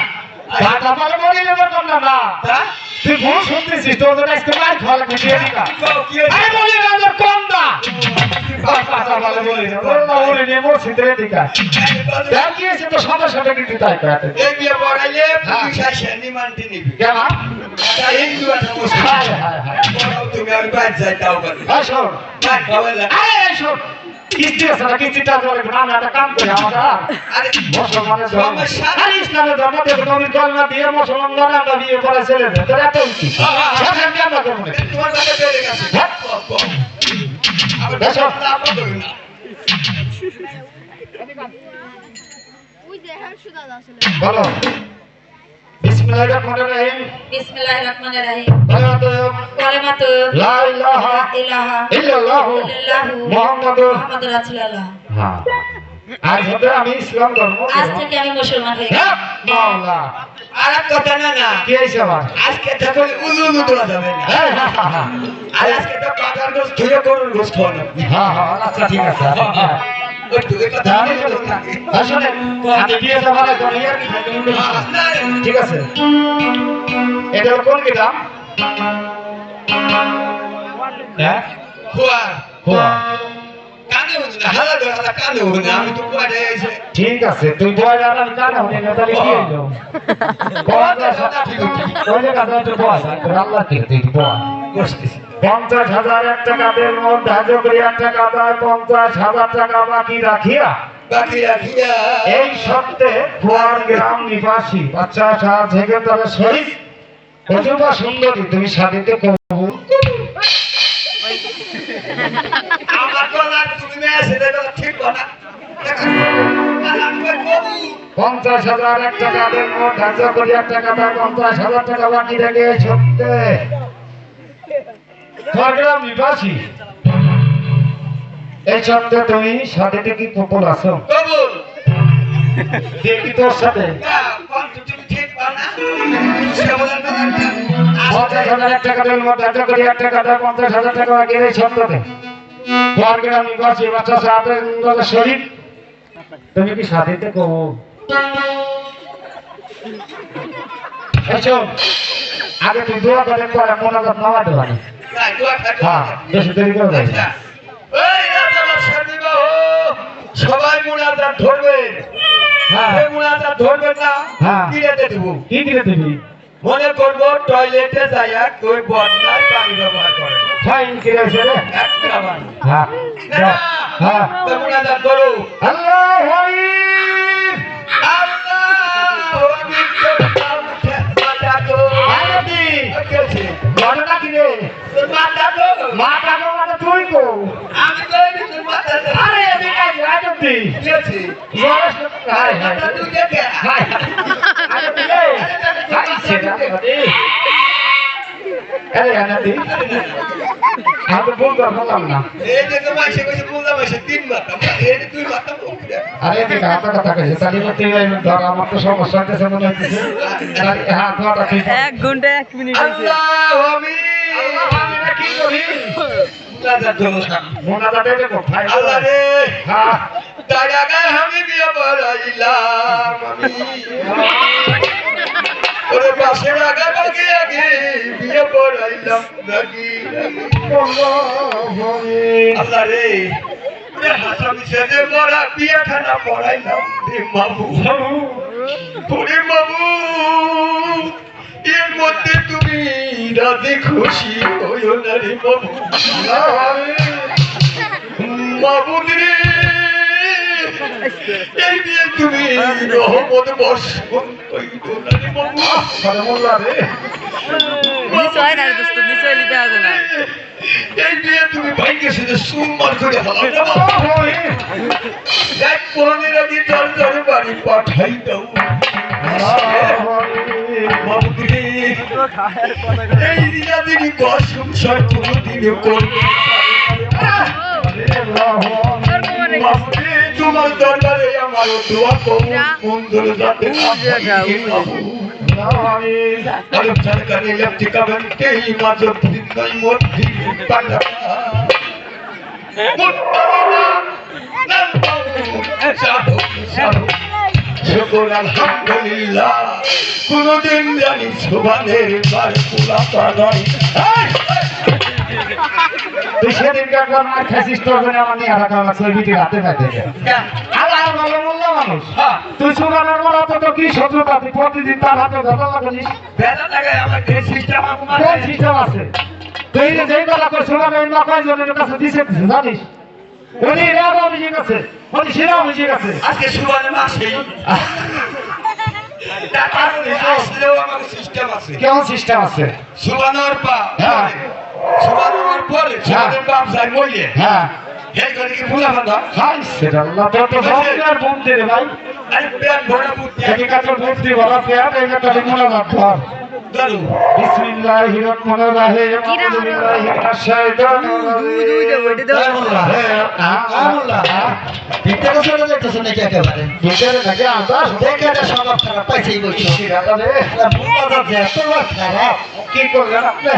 Speaker 3: টাকা পালে বলি নেবার করলাম না।
Speaker 2: তা
Speaker 3: তুই ভুল শুনতেছিস, তোর জন্য আজকে মার খাওয়া লাগবে দিয়ে দিবা।
Speaker 2: কি হয়েছে
Speaker 3: আরে বলি না যে কম না। টাকা পালে বলি না, তোর না বলি নেবো সিদ্ধে দিকা। দেখ কি হয়েছে, তো সাদা সাদা কিন্তু তাই করে।
Speaker 2: এই বিয়ে পড়াইলে পুলিশ আসে নিমান্তি নিবি
Speaker 3: কেন?
Speaker 2: তা এই দুয়া সমস্যা
Speaker 3: হায় হায় হায়।
Speaker 2: তুমি আমি বাইর যাই তাও পারি
Speaker 3: আসো,
Speaker 2: বাইর খাওয়াইলা
Speaker 3: আরে এসো। কিস্তি আছে না, কিস্তিটা ধরে আমি একটা কাম করি আমরা।
Speaker 2: আরে
Speaker 3: মুসলমানের ধর্ম,
Speaker 2: সমস্যা
Speaker 3: আরে ইসলামের ধর্ম থেকে তুমি কলমা দিয়ে মুসলমান আমরা বিয়ে করে ছেলে দেয়, তোর এত উচিত। সেখান দিয়ে আমরা করবো না।
Speaker 2: তোমার কাছে বেড়ে গেছে আবার
Speaker 3: দেখো।
Speaker 2: লাভ করবে না
Speaker 3: বলো, বিসমিল্লাহির রহমানির রহিম।
Speaker 4: বিসমিল্লাহির রহমানির রহিম।
Speaker 3: কালিমাতু
Speaker 4: কালিমাতু
Speaker 3: লা ইলাহা
Speaker 4: লা ইলাহা
Speaker 3: ইল্লাল্লাহু
Speaker 4: ইল্লাল্লাহু
Speaker 3: মুহাম্মাদুর।
Speaker 4: মুহাম্মাদুর রাসূলুল্লাহ।
Speaker 3: হ্যাঁ, আজ হতে আমি ইসলাম ধর্ম
Speaker 4: আজ থেকে আমি মুসলমান হয়ে গেছি।
Speaker 3: হ্যাঁ, মাওলা।
Speaker 2: আর এক কথা না না
Speaker 3: কি হয়েছে আমার?
Speaker 2: আজকে থেকে উলু উলু তোলা যাবে না
Speaker 3: হ্যাঁ, হ্যাঁ, হ্যাঁ, হ্যাঁ।
Speaker 2: আর আজকে তো কাকার গোস খেয়ে করুন গোস খাওয়ানো
Speaker 3: হ্যাঁ, হ্যাঁ, আচ্ছা ঠিক আছে। হ্যাঁ। আসলে আমি বিয়ে সভার দুনিয়ার কি থাকে ঠিক আছে। এটা কোন কিতাব? হ্যাঁ, খোয়া। ঠিক আছে, তুই বয় আর আমি জানা হতে না তাহলে কি হইলো? বয় ওই কথা তো বয় আল্লাহ কি তুই বয় 50,000 টাকা দেন মোট ধার্য করিয়া টাকা দেয়, 50,000 টাকা বাকি রাখিয়া এই সত্ত্বে কুয়ার গ্রাম নিবাসী বাচ্চা সাহা থেকে তারা শহীদ অথবা সুন্দরী তুমি সাথীতে কবু।
Speaker 2: আমার গলা তুমি মেয়ে সেটা ঠিক না
Speaker 3: 50,000 টাকা দেন মোট ধার্য করিয়া টাকা দেয়, 50,000 টাকা বাকি রেখে এই সত্ত্বে কুয়ার গ্রাম নিবাসী এই সত্ত্বে তুমি সাথীতে কি কপল আছো?
Speaker 2: কবুল
Speaker 3: দেখি তোর সাথে
Speaker 2: ঠিক না সে বলেন
Speaker 3: 50,000 টাকা দেন মোট ধার্য করিয়া টাকা দেয়, 50,000 টাকা বাকি এই সত্ত্বে কুয়ার গ্রাম নিবাসী বাচ্চা সাথে শহীদ তুমি কি সাথীতে কবু? আগে তুই দোয়া করে পরে মোনাজাত নামা দেবানি। হ্যাঁ, বেশি দেরি করে যাই না।
Speaker 2: সবাই মুনাজাত ধরবে
Speaker 3: হ্যাঁ,
Speaker 2: মুনাজাত ধরবে না
Speaker 3: হ্যাঁ।
Speaker 2: কি রেতে দেবো
Speaker 3: কি দিলে দিবি?
Speaker 2: মনে করবো টয়লেটে যাইয়া ওই বদনায় পানি ব্যবহার করে
Speaker 3: ফাইন কি রয়েছে রে?
Speaker 2: একটা পানি
Speaker 3: হ্যাঁ, দাও। হ্যাঁ।
Speaker 2: মুনাজাত করো
Speaker 3: আল্লাহু আকবার।
Speaker 2: আল্লাহ ডাকো
Speaker 3: মাথা মানে তুই কো
Speaker 2: আমি কইনি তুই মাথা
Speaker 3: আরে এদিকে আয় রাজতি
Speaker 2: গেছি
Speaker 3: হাই হাই
Speaker 2: মাথা তুই দেখে
Speaker 3: হাই আরে দিলে হাই সেটা আরে আনাদি আমি বলতে পারলাম না
Speaker 2: এই যে তোমার সে কইছে বললাম সে তিন মাথা এই যে তুই মাথা বলবি
Speaker 3: আরে দিকে হাতটা কথা কইছে চালি করতে ধর আমার তো সমস্যা হইতেছে মনে হইতেছে হ্যাঁ ধরটা ঠিক
Speaker 5: 1 ঘন্টা 1 মিনিট হইছে
Speaker 2: আল্লাহু আমিন
Speaker 3: আল্লাহ আমি কি করি
Speaker 2: দাদা তো
Speaker 3: মোনাটা দেবে কোথায়
Speaker 2: আল্লাহ রে
Speaker 3: হ্যাঁ
Speaker 2: দাদা গায় আমি বিয়ে বড়াইলাম আমি ওরে পাশে লাগা বাগে আগে বিয়ে বড়াইলাম নাকি আল্লাহ রে ওরে হাসামি সেজে বড়া বিয়ে খানা পড়াইলাম রে বাবু ওরে বাবু এর মধ্যে তুমি রাতে খুশি হইও না রে বাবু বাবু রে এই বিয়ে তুমি রহমত বর্ষণ কইরো না রে বাবু
Speaker 3: মোল্লা রে
Speaker 5: নিশ্চয় না দোস্ত নিশ্চয় লিখে আছে না
Speaker 2: এই বিয়ে তুমি ভাইকে সাথে সুম্মান করে ফেলাও না বাবু এক কোনের আগে জল জলে বাড়ি পাঠাই দাও বাবু রে এই দিনাদিনী কর সংসার কোনোদিনে করবে বাবু রে তোমার দরবারে আমার দোয়া করো মঙ্গল যাতে বাবু আলম সরকারি লক্ষ্য বনতে হিমাচল প্রদেশ মধ্যে পান্ডা শুকর আলহামদুলিল্লাহ কোনদিন জানি সুবানের বার পোলা পানয়
Speaker 3: তুই সেদিন একবার মার খাইছিস তোর জন্য আমার নিয়ে রাখা লাগছে বিটি হাতে পাইতে আল্লাহ ভালো মোল্লা মানুষ তুই সুগানের মারা তো কি শত্রুতা তুই প্রতিদিন তার হাতে ধরা লাগিস
Speaker 2: বেলা লাগে আমার যে সিস্টেম আমার
Speaker 3: কোন সিস্টেম আছে তুই যেই বেলা করে সুগানের মা কয়জনের কাছে দিছে জানিস উনি রাম অভিযোগ আছে উনি শিরা অভিযোগ আছে
Speaker 2: আজকে সুবানের মাসে টাকার আসলেও আমার সিস্টেম আছে
Speaker 3: কেমন সিস্টেম আছে
Speaker 2: সুবানোর পা
Speaker 3: হ্যাঁ।
Speaker 2: সুবানোর পরে সুবানের বাপ যায় মইলে
Speaker 3: হ্যাঁ
Speaker 2: এই করে কি ফুলা বাঁধা
Speaker 3: হাই সেটা আল্লাহ তোর তো সবটার বোম দে রে ভাই
Speaker 2: আরে পেট ভরা বুদ্ধি
Speaker 3: এদিকে কাছে বুদ্ধি বলা পেয়ার এদিকে তো মোলা না ধর
Speaker 2: দারু
Speaker 3: বিসমিল্লাহির রহমানির রহিম আলহামদুলিল্লাহি মিনাশ শাইতানির
Speaker 6: ভিতরে চলে যেতেছে নাকি একেবারে
Speaker 3: ভিতরে নাকি আন্দাজ
Speaker 6: দেখে এটা স্বভাব খারাপ পাইছেই বলছো
Speaker 3: কি রাখা রে
Speaker 6: বুঝা যাচ্ছে এত খারাপ
Speaker 3: কি করলেন আপনি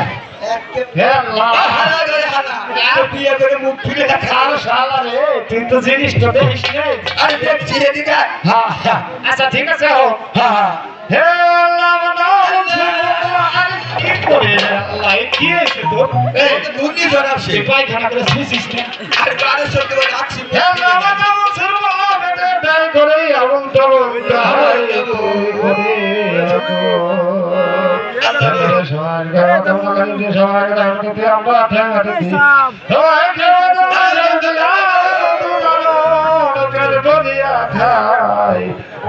Speaker 3: হে আল্লাহ
Speaker 2: হারা করে হারা আর বিয়ে করে মুখ ফিরে দেখা
Speaker 3: আর শালা রে তুই তো জিনিস তো দেখিস রে
Speaker 2: আরে দেখছি এদিকে
Speaker 3: হ্যাঁ হ্যাঁ আচ্ছা ঠিক আছে ও হ্যাঁ হ্যাঁ হে আল্লাহ আরে কি করে রে আল্লাহ এ কি হয়েছে তোর
Speaker 2: এই তো ধুনি ধরাছে
Speaker 3: তুই পায়খানা করে শুয়েছিস না
Speaker 2: আর কারে সত্যি বলে রাখছি
Speaker 3: হে আল্লাহ আমার সর্বনাশ বেটে দাই করে আমন তব দাই করে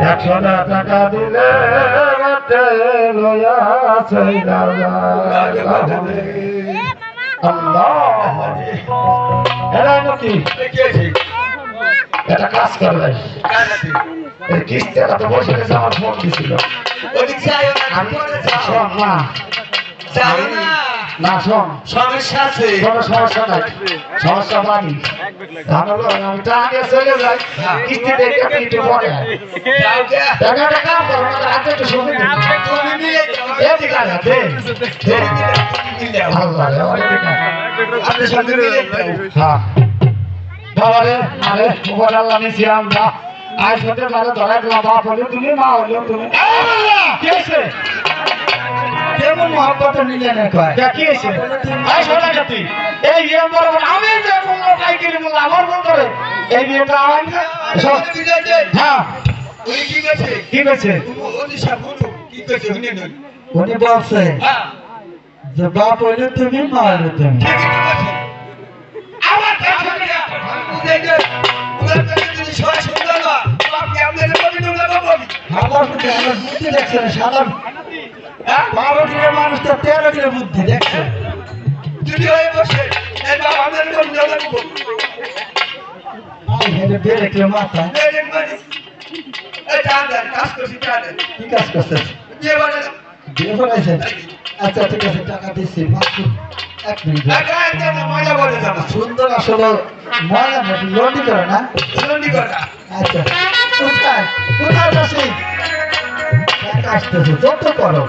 Speaker 3: একশো টাকা দিলে এটা কাজ করবে কিস্তি তো বসে গেছে আমার ফোন দিছিল
Speaker 2: ওদিক যাই
Speaker 3: আমি শোন না
Speaker 2: যাই না
Speaker 3: না শোন
Speaker 2: সমস্যা আছে
Speaker 3: কোনো সমস্যা নাই সমস্যা পানি ভালো আমি তো আগে চলে যাই কিস্তি দেখে একটু পরে
Speaker 2: যাও গে
Speaker 3: টাকাটা কাম করো না হাতে একটু শুনে
Speaker 2: তুমি নিয়ে যাও
Speaker 3: এদিকে আয়, দে দে আল্লাহ রে ওইদিকে আয়।
Speaker 2: আপনি সঙ্গে মিলে যাও
Speaker 3: হ্যাঁ বাবা রে আরে উপর আল্লাহ নিছি আমরা আজ হতে মানে ধরা দিলাম বাপ হলে তুমি মা হলেও তুমি কি হয়েছে
Speaker 6: কেমন মহব্বত নিলে না কয়
Speaker 3: কি হয়েছে আয় শোনা জাতি এই বিয়ে বলবো আমি যে বললো তাই কিনে বললো আমার মন করে এই বিয়েটা আমার হ্যাঁ
Speaker 2: উনি কি গেছে
Speaker 3: কি হয়েছে
Speaker 2: উনি সাবুন কি গেছে উনি নয়
Speaker 6: উনি বলছে
Speaker 2: হ্যাঁ
Speaker 6: যে বাপ হইলে তুমি মা হইলে তুমি
Speaker 2: ঠিক আছে আমার কাছে না বুঝাইতে উনার কাছে যদি সবাই সুন্দর না আপনি আপনাদের বলি না বলি
Speaker 6: আমার বুদ্ধি আমার বুদ্ধি দেখছেন সাধারণ 12 কিলো মানুষ তো 13 কিলো বুদ্ধি দেখছে
Speaker 2: তুই
Speaker 6: যদি হয়ে বসে এই বাবা আমাদের কোন জায়গা করব
Speaker 3: এই হেলে বেরে কে মাথা
Speaker 6: এই মানে এই টাকা কাজ করছি টাকা
Speaker 3: কি কাজ করছিস
Speaker 6: যে বলে
Speaker 3: বিয়ে করেছেন আচ্ছা ঠিক আছে টাকা দিচ্ছি মাত্র 1 মিনিট
Speaker 6: টাকা একটা ময়লা বলে জানা
Speaker 3: সুন্দর আসলে ময়লা নাকি লন্ডি করে না
Speaker 6: সুন্দর কথা
Speaker 3: আচ্ছা কোথায় কোথায় বসে টাকা আসতেছে যত করো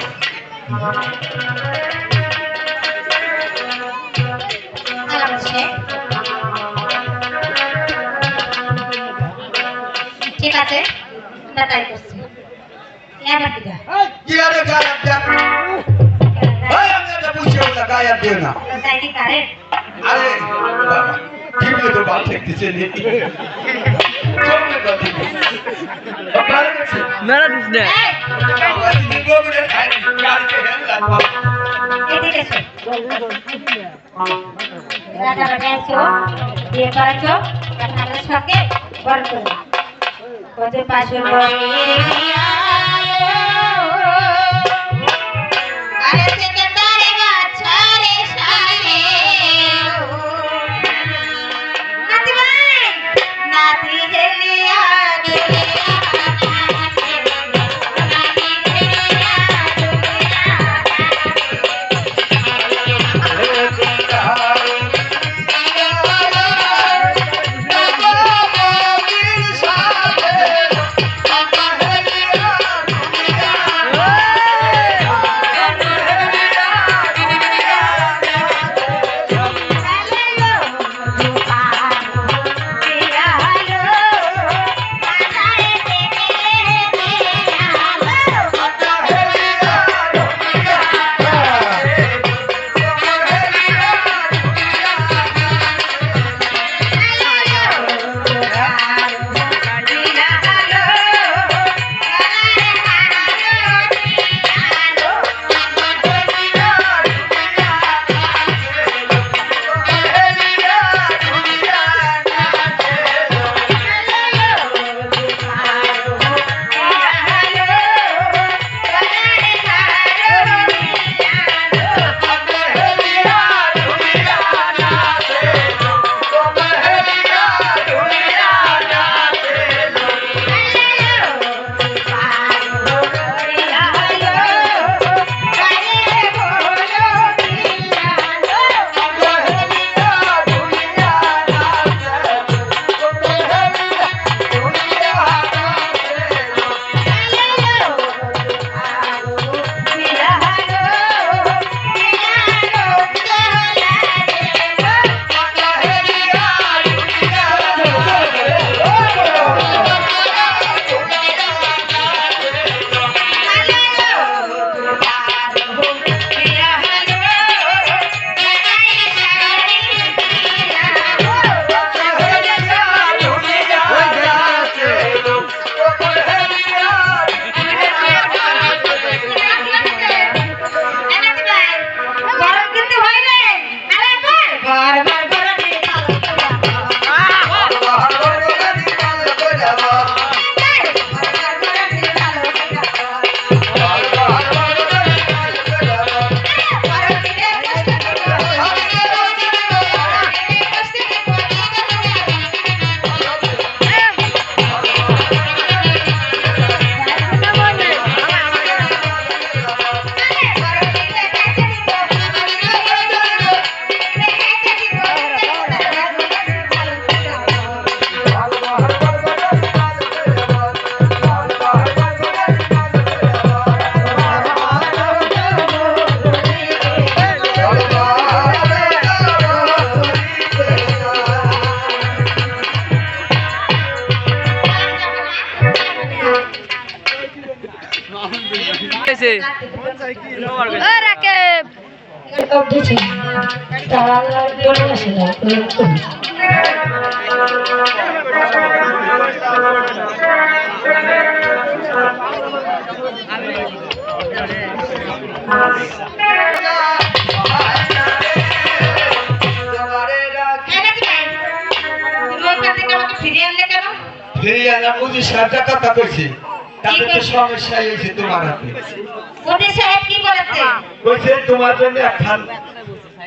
Speaker 4: ঠিক আছে তাই করছি এবার দিদা
Speaker 6: কি আরে গায়া যা এই আমি এটা বুঝিও না গায়া দিও না
Speaker 4: তাই কি কারে
Speaker 6: আরে বাবা টিভিতে তো বাল দেখতেছে নি চলবে তো টিভি আপনারা কাছে
Speaker 5: মেরা দিস না
Speaker 4: এই
Speaker 6: বাবা দিদি গোবরে খাই গাড়িতে হেল লাগবা
Speaker 4: এদিকে এসো রাজা বাজাইছো বিয়ে করেছো এখন আমাদের সঙ্গে বড় করো কত পাশে আরে থেকে তারে গাছারে সারে নাতি ভাই নাতি হেলিয়া
Speaker 5: হয়েছে
Speaker 4: উঠেছে তারা বলে আসে না
Speaker 6: ফিরিয়ে আনা বুঝি সারটা কথা কইছি তাতে তো সমস্যা হয়েছে তোমার হাতে
Speaker 4: ওদের সাহেব কি বলেছে
Speaker 6: কইছে তোমার জন্য একখান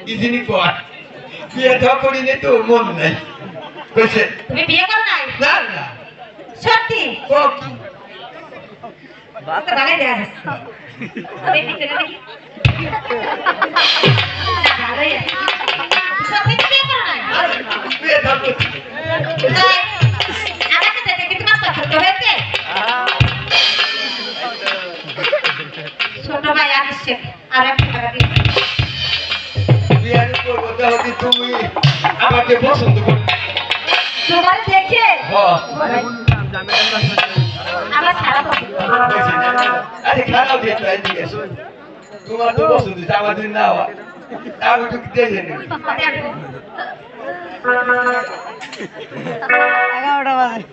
Speaker 6: কি জিনি কয় বিয়ে তো করি নাই তো মন নাই কইছে
Speaker 4: তুমি বিয়ে করো নাই
Speaker 6: না না
Speaker 4: সত্যি
Speaker 6: ও কি
Speaker 4: তো গালে দেয়া যাচ্ছে দেখি তো দেখি না ভালোই আছে সত্যি তুমি বিয়ে করো নাই
Speaker 6: বিয়ে তো করছি।
Speaker 4: তাই, আমাকে দেখে কি তোমার পছন্দ হয়েছে ছোট ভাই আসছে আর 1 টাকা দিন
Speaker 6: বিয়ে করবো তাহলে তুমি আমাকে পছন্দ করো
Speaker 4: তোমার দেখে
Speaker 6: হ্যাঁ
Speaker 4: আমার সারা পছন্দ
Speaker 6: কইছে না। আরে খারাপ দিয়ে তাই দিয়ে তোমার তো পছন্দ হয়েছে, আমার যদি না হয় আমি তো দেখে নেব
Speaker 4: দেখো
Speaker 5: 11টা বাজে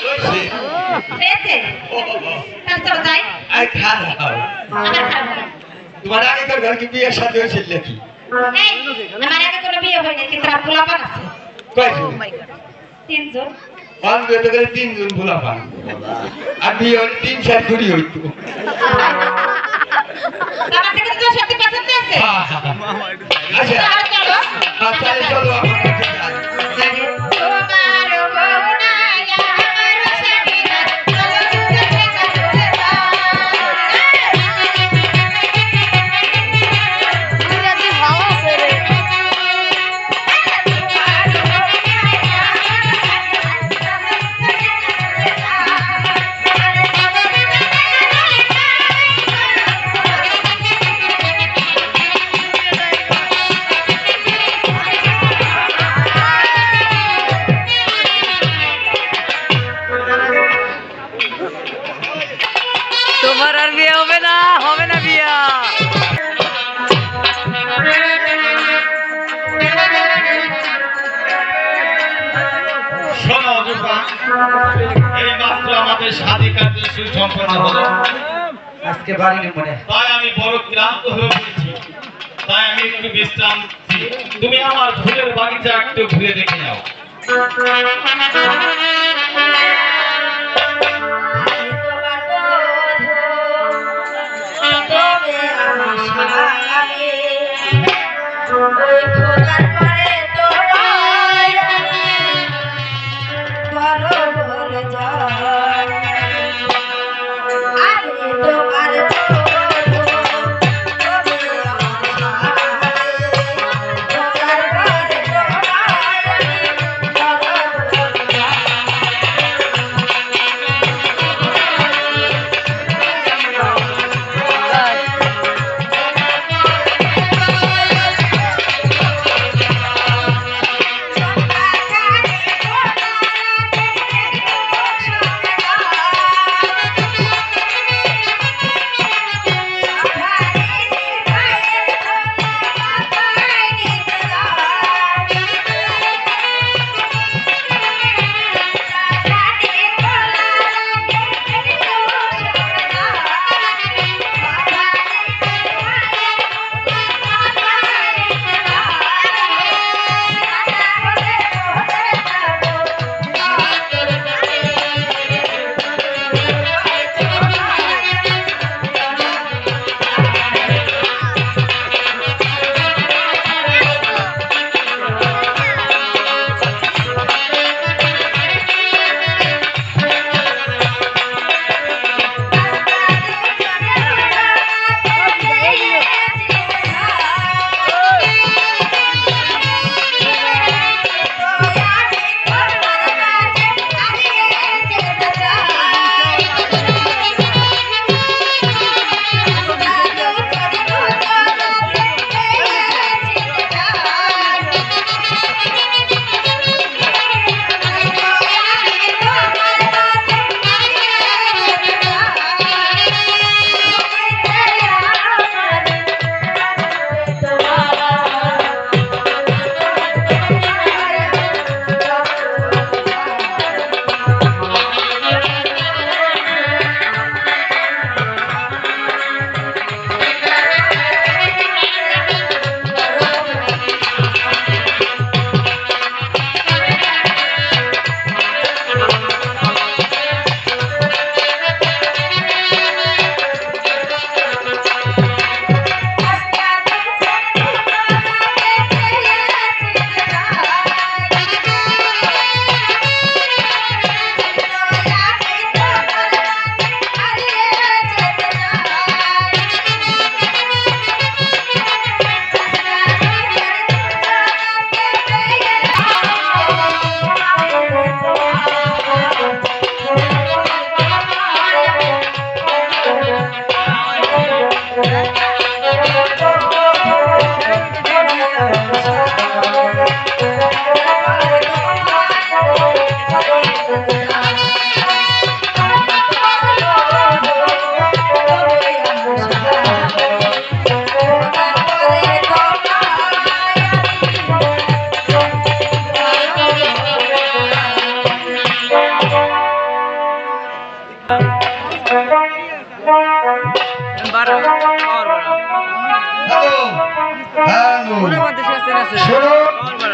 Speaker 6: কইছে
Speaker 4: পেয়েছে তাহলে চলো যাই
Speaker 6: আরে খারাপ
Speaker 4: আমার খারাপ লাগে।
Speaker 6: তোমার আগেকার ঘর কি বিয়ের সাথে হয়েছিল নাকি
Speaker 4: এই, আমার আগে কোনো বিয়ে হয়নি কিন্তু আমার পোলাপান আছে
Speaker 6: কয়জন
Speaker 4: 3 জন
Speaker 6: পান বেতে করে 3 জন ভোলা পান আর বিয়ে হলে 3-4 জুড়ি হইতো
Speaker 4: আমার থেকে তো সত্যি পছন্দ হয়েছে
Speaker 6: আচ্ছা
Speaker 4: তাহলে চলো
Speaker 6: আচ্ছা চলো আমার কাছে যাই।
Speaker 4: তোমার বউ নাই আমার স্বামী নাই চলো দুজনে কাছে যাই ভালো আছে রে
Speaker 5: তোমার আর বিয়ে হবে না বিয়া
Speaker 1: শোনো রূপা, এই মাত্র আমাদের শাদী কার্য সুসম্পন্ন হলো
Speaker 3: আজকে বাড়ি নেই মনে
Speaker 1: তাই আমি বড় ক্লান্ত হয়ে পড়েছি তাই আমি একটু বিশ্রাম দিচ্ছি। তুমি আমার ফুলের বাগিচা একটু ঘুরে দেখে নাও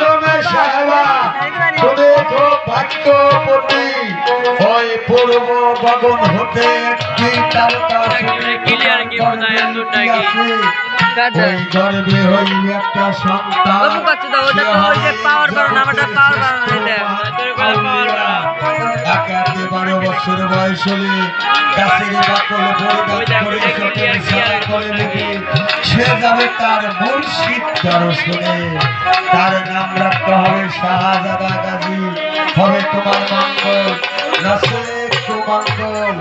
Speaker 3: তুমি সাহেবা তুমি খুব ভাগ্যবতী ওই পূর্ব গগন হতে একটি তারকা ওই গর্ভে হই একটা সন্তান একে 12 বছর বয়স হলে গাছের বাকল পরিধান করে চোখের সাদা করে দেখি সে যাবে তার মুর্শিদ দর্শনে তার নাম রাখতে হবে শাহজাদা গাজী হবে তোমার মঙ্গল রাসূলে কুমঙ্গল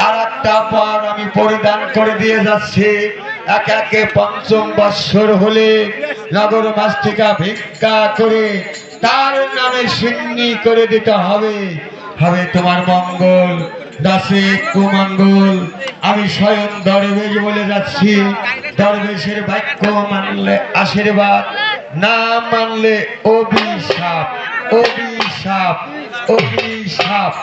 Speaker 3: আর একটা পর আমি পরিধান করে দিয়ে যাচ্ছি একে একে 5ম বৎসর হলে নগর মাস্তিকা ভিক্ষা করে তার নামে সিন্নি করে দিতে হবে হবে তোমার মঙ্গল দাসে কুমঙ্গল আমি স্বয়ং দরবেশ বলে যাচ্ছি দরবেশের বাক্য মানলে আশীর্বাদ না মানলে অভিশাপ অভিশাপ অভিশাপ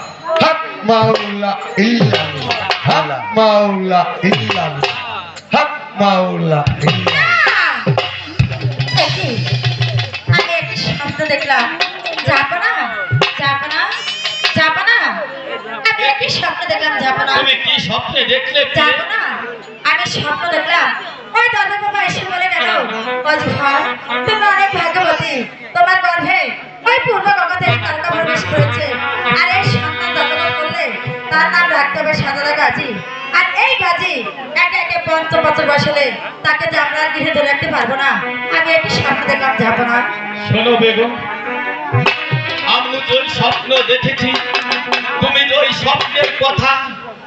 Speaker 3: হক মাওলা ইল্লাল্লাহ হক মাওলা ইল্লাল্লাহ হক মাওলা ইল্লাল্লাহ
Speaker 4: দেখি, আমি একটি স্বপ্ন দেখলাম। জাপানা, জাপানা, জাপানা। আমি একটি স্বপ্ন দেখলাম জাপানা।
Speaker 1: তুমি কি স্বপ্নে দেখলে প্রিয়ে?
Speaker 4: জাপানা, আমি স্বপ্ন দেখলাম। ওই দাদা বাবা এসে বলে গেল, অজফর, তুমি অনেক ভাগ্যবতী। তোমার গর্ভে ওই পূর্ব গগনে তারকা প্রবেশ করেছে। আর এই সন্তান জন্মগ্রহণ করলে তার নাম রাখতে হবে শাহজাদা গাজী। আর এই গাজী একে একে 5 বছর বয়স হলে তাকে যে আমরা আর গৃহে ধরে রাখতে পারবো না। আমি একটি স্বপ্ন দেখলাম জাপানা।
Speaker 1: শোনো বেগম, আমি যে স্বপ্ন দেখেছি তুমি যে ওই স্বপ্নের কথা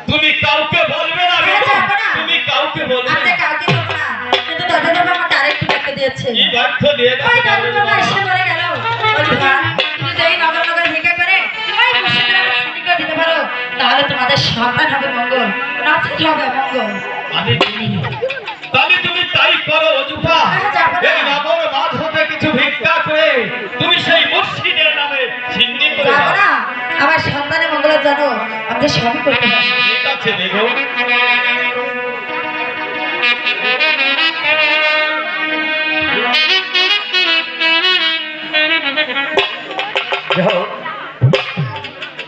Speaker 1: তুমি কাউকে বলবে না বেগম, তুমি কাউকে বলবে
Speaker 4: আমি
Speaker 1: না।
Speaker 4: কাউকে বলবো না, কিন্তু দাদা বাবা আমাকে আরেকটি বাক্য দিয়েছে।
Speaker 1: কি বাক্য দিয়ে
Speaker 4: ওই দাদা
Speaker 1: গেছে?
Speaker 4: বাবা এসে বলে গেল, অজফর, তুমি যদি নগর নগর ভিক্ষা করে ওই মুর্শিদের আমাকে সিদ্ধি করে দিতে পারো, তাহলে তোমাদের সন্তান হবে মঙ্গল, নাতি হবে মঙ্গল।
Speaker 1: তাহলে তুমি তাই করো অজুফা। এই নগর মাঝ হতে কিছু ভিক্ষা করে তুমি সেই মুর্শিদের নামে সিন্নি করে
Speaker 4: যাবো
Speaker 1: দাও।
Speaker 4: না, আমার সন্তানের মঙ্গলের জন্য আমাদের সবই করতে হবে।
Speaker 1: ঠিক আছে বেগম।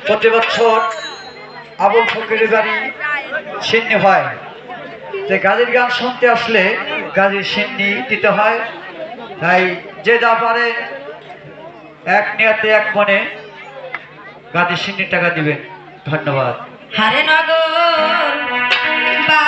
Speaker 3: প্রতি বছর আবুল ফকিরের বাড়ি সিন্নি হয় যে গাজীর গান শুনতে আসলে গাজীর সিন্নি দিতে হয় তাই যে যা পারে এক নিয়াতে এক মনে গাজীর সিন্নির টাকা দিবেন ধন্যবাদ
Speaker 4: হারে নগর বা